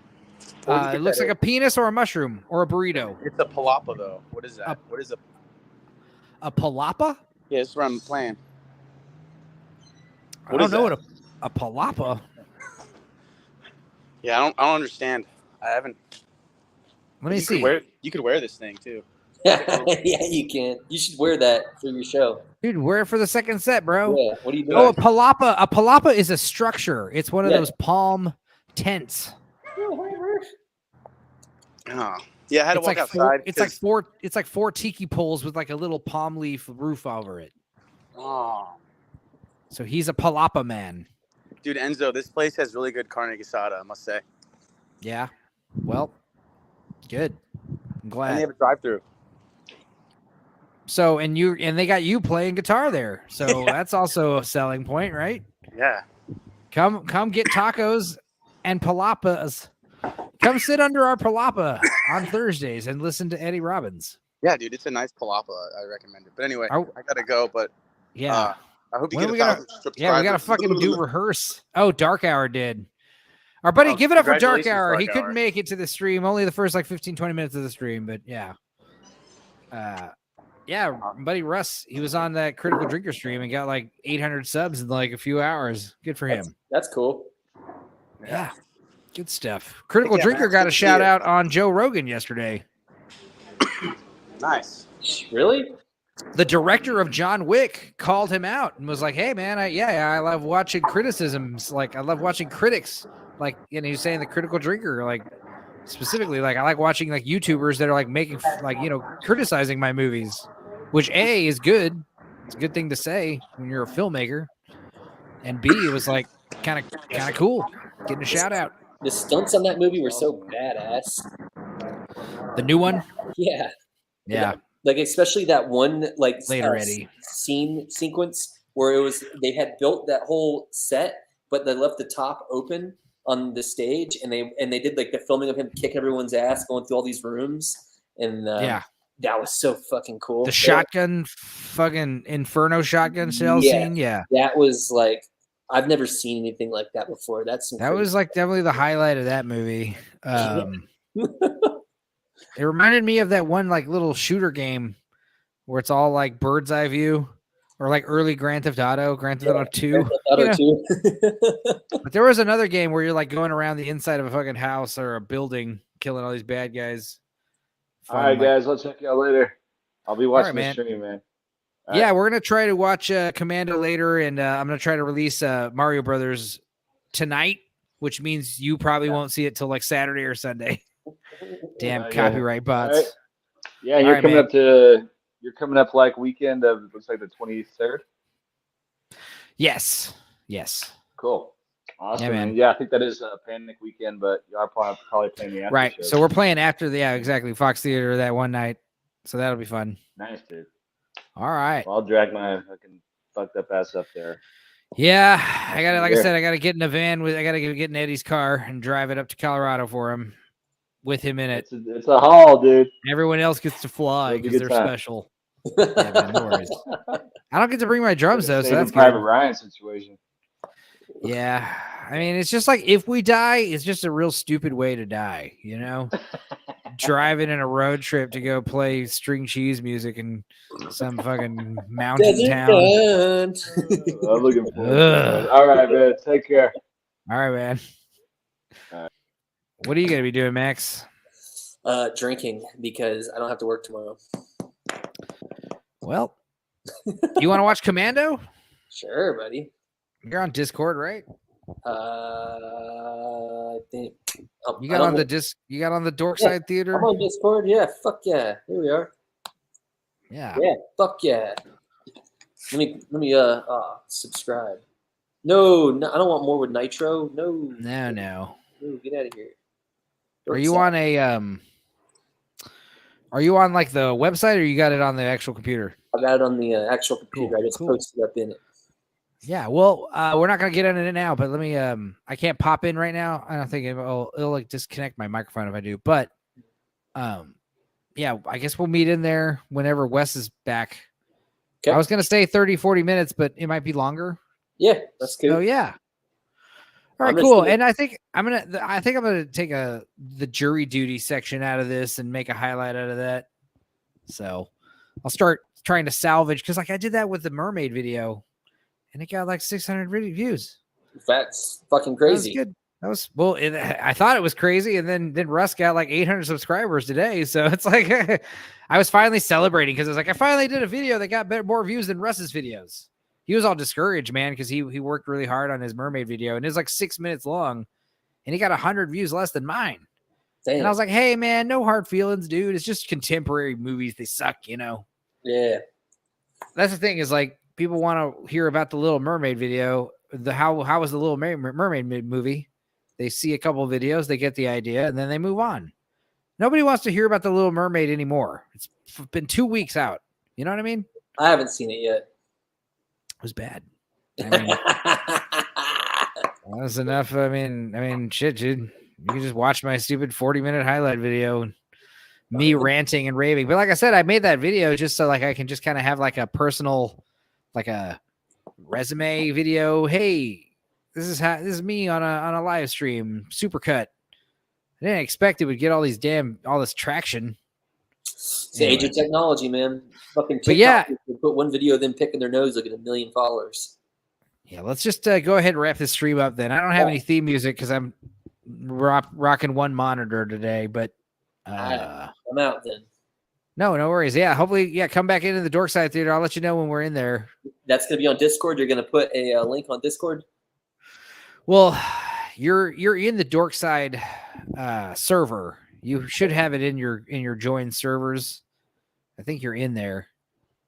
It looks like a penis or a mushroom or a burrito. It's a palapa, though. What is that? What is A palapa? Yeah, this is what I'm playing. I don't know what a palapa. Yeah, I don't understand. I haven't. Let me see. You could wear this thing too. Yeah, you can. You should wear that for your show. Dude, wear it for the second set, bro. Yeah. What are you doing? Oh, a palapa. A palapa is a structure. It's one of those palm tents. Oh. Yeah, I had to walk outside. It's like four tiki poles with like a little palm leaf roof over it. Oh. So he's a palapa man. Dude, Enzo, this place has really good carne asada, I must say. Yeah. Well, good. I'm And glad. they have a drive-through. So and they got you playing guitar there. So that's also a selling point, right? Yeah. Come get tacos and palapas. Come sit under our palapa on Thursdays and listen to Eddie Robbins. Yeah, dude, it's a nice palapa. I recommend it. But anyway, I gotta go. But yeah, I hope you when get we 1,000 subscribers. Yeah, we gotta fucking do rehearse. Oh, Darkhour did. Our buddy, give it up for Darkhour. He couldn't make it to the stream. Only the first like 15, 20 minutes of the stream, but yeah. Yeah, buddy Russ, he was on that Critical Drinker stream and got like 800 subs in like a few hours. Good for him. That's cool. Yeah. Good stuff. Critical Drinker got a shout out on Joe Rogan yesterday. Nice. Really? The director of John Wick called him out and was like, "Hey, man, I love watching criticisms. Like, I love watching critics. Like, and he's saying the Critical Drinker, like, specifically, like, I like watching like YouTubers that are like making, like, criticizing my movies, which A is good. It's a good thing to say when you're a filmmaker, and B, it was like kind of cool getting a shout out. The stunts on that movie were so badass. The new one, yeah. Like especially that one like later Eddie scene sequence where they had built that whole set, but they left the top open on the stage, and they did like the filming of him kicking everyone's ass, going through all these rooms, and that was so fucking cool. The shotgun, fucking Inferno shotgun shell scene, that was like I've never seen anything like that before. That was like definitely the highlight of that movie. It reminded me of that one like little shooter game where it's all like bird's eye view, or like early Grand Theft Auto 2. But there was another game where you're like going around the inside of a fucking house or a building, killing all these bad guys. All right, guys, I'll check you out later. I'll be watching the stream, man. Yeah, we're gonna try to watch Commando later, and I'm gonna try to release Mario Brothers tonight, which means you probably won't see it till like Saturday or Sunday. Damn copyright bots. Right. Yeah, you're coming up like weekend of looks like the 23rd. Yes. Cool. Awesome. Yeah, man. Yeah, I think that is a Panic weekend, but y'all probably playing the after right. show. So we're playing after exactly Fox Theater that one night. So that'll be fun. Nice, dude. All right. Well, I'll drag my fucking fucked up ass up there. Yeah, I gotta, like I said, I gotta get in a van I gotta get in Eddie's car and drive it up to Colorado for him, with him in it. It's a haul, dude. Everyone else gets to fly because they're special. Yeah, man, no worries. I don't get to bring my drums though, so that's Private Ryan situation. Yeah, I mean, it's just like if we die, it's just a real stupid way to die, driving in a road trip to go play string cheese music in some fucking mountain town. I'm looking forward to it. All right, man. Take care. All right, man. All right. What are you going to be doing, Max? Drinking, because I don't have to work tomorrow. Well, you want to watch Commando? Sure, buddy. You're on Discord, right? I think you got on the Dorkside Theater. I'm on Discord. Yeah, fuck yeah. Here we are. Yeah. Yeah, fuck yeah. Let me subscribe. No, I don't want more with Nitro. No. No, get out of here. Are you on like the website, or you got it on the actual computer? I got it on the actual computer. Cool. I just posted up in it. Yeah, well, we're not gonna get into it now, but let me. I can't pop in right now. I don't think it'll like disconnect my microphone if I do. But, yeah, I guess we'll meet in there whenever Wes is back. Okay. I was gonna stay 30-40 minutes, but it might be longer. Yeah, that's good. Oh yeah. All right, cool. And I think I'm gonna take the jury duty section out of this and make a highlight out of that. So I'll start trying to salvage, because like I did that with the mermaid video. And it got like 600 views. That's fucking crazy. That was good. That was I thought it was crazy, and then Russ got like 800 subscribers today. So it's like I was finally celebrating, because it was like I finally did a video that got more views than Russ's videos. He was all discouraged, man, because he worked really hard on his mermaid video, and it's like 6 minutes long, and he got 100 views less than mine. Damn. And I was like, hey, man, no hard feelings, dude. It's just contemporary movies. They suck, Yeah. That's the thing, is like, people want to hear about the Little Mermaid video. How was the Little Mermaid movie? They see a couple of videos, they get the idea, and then they move on. Nobody wants to hear about the Little Mermaid anymore. It's been 2 weeks out. You know what I mean? I haven't seen it yet. It was bad. I mean, that was enough. I mean, shit, dude. You can just watch my stupid 40-minute highlight video and me ranting and raving. But like I said, I made that video just so like I can just kind of have like a personal, like a resume video. Hey, this is me on a live stream, supercut. I didn't expect it would get all this traction. It's the age of technology, man. Fucking TikTok. But yeah, put one video of them picking their nose, look at 1 million followers. Yeah, let's just go ahead and wrap this stream up then. I don't have any theme music because I'm rocking one monitor today, but I'm out then. No worries. Yeah, hopefully, come back into the Dorkside Theater. I'll let you know when we're in there. That's going to be on Discord. You're going to put a link on Discord? Well, you're in the Dorkside server. You should have it in your join servers. I think you're in there,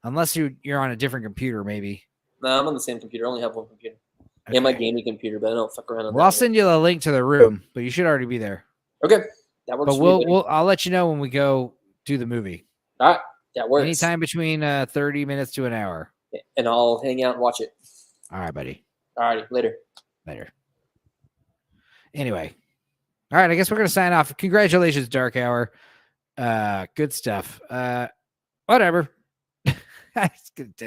unless you're on a different computer, maybe. No, I'm on the same computer. I only have one computer. Okay. And my gaming computer, but I don't fuck around on that. Well, I'll send you a link to the room, but you should already be there. Okay, that works. But I'll let you know when we go do the movie. All right, that works. Anytime between 30 minutes to an hour. And I'll hang out and watch it. All right, buddy. All righty, later. Anyway. All right, I guess we're going to sign off. Congratulations, Darkhour. Good stuff. Whatever.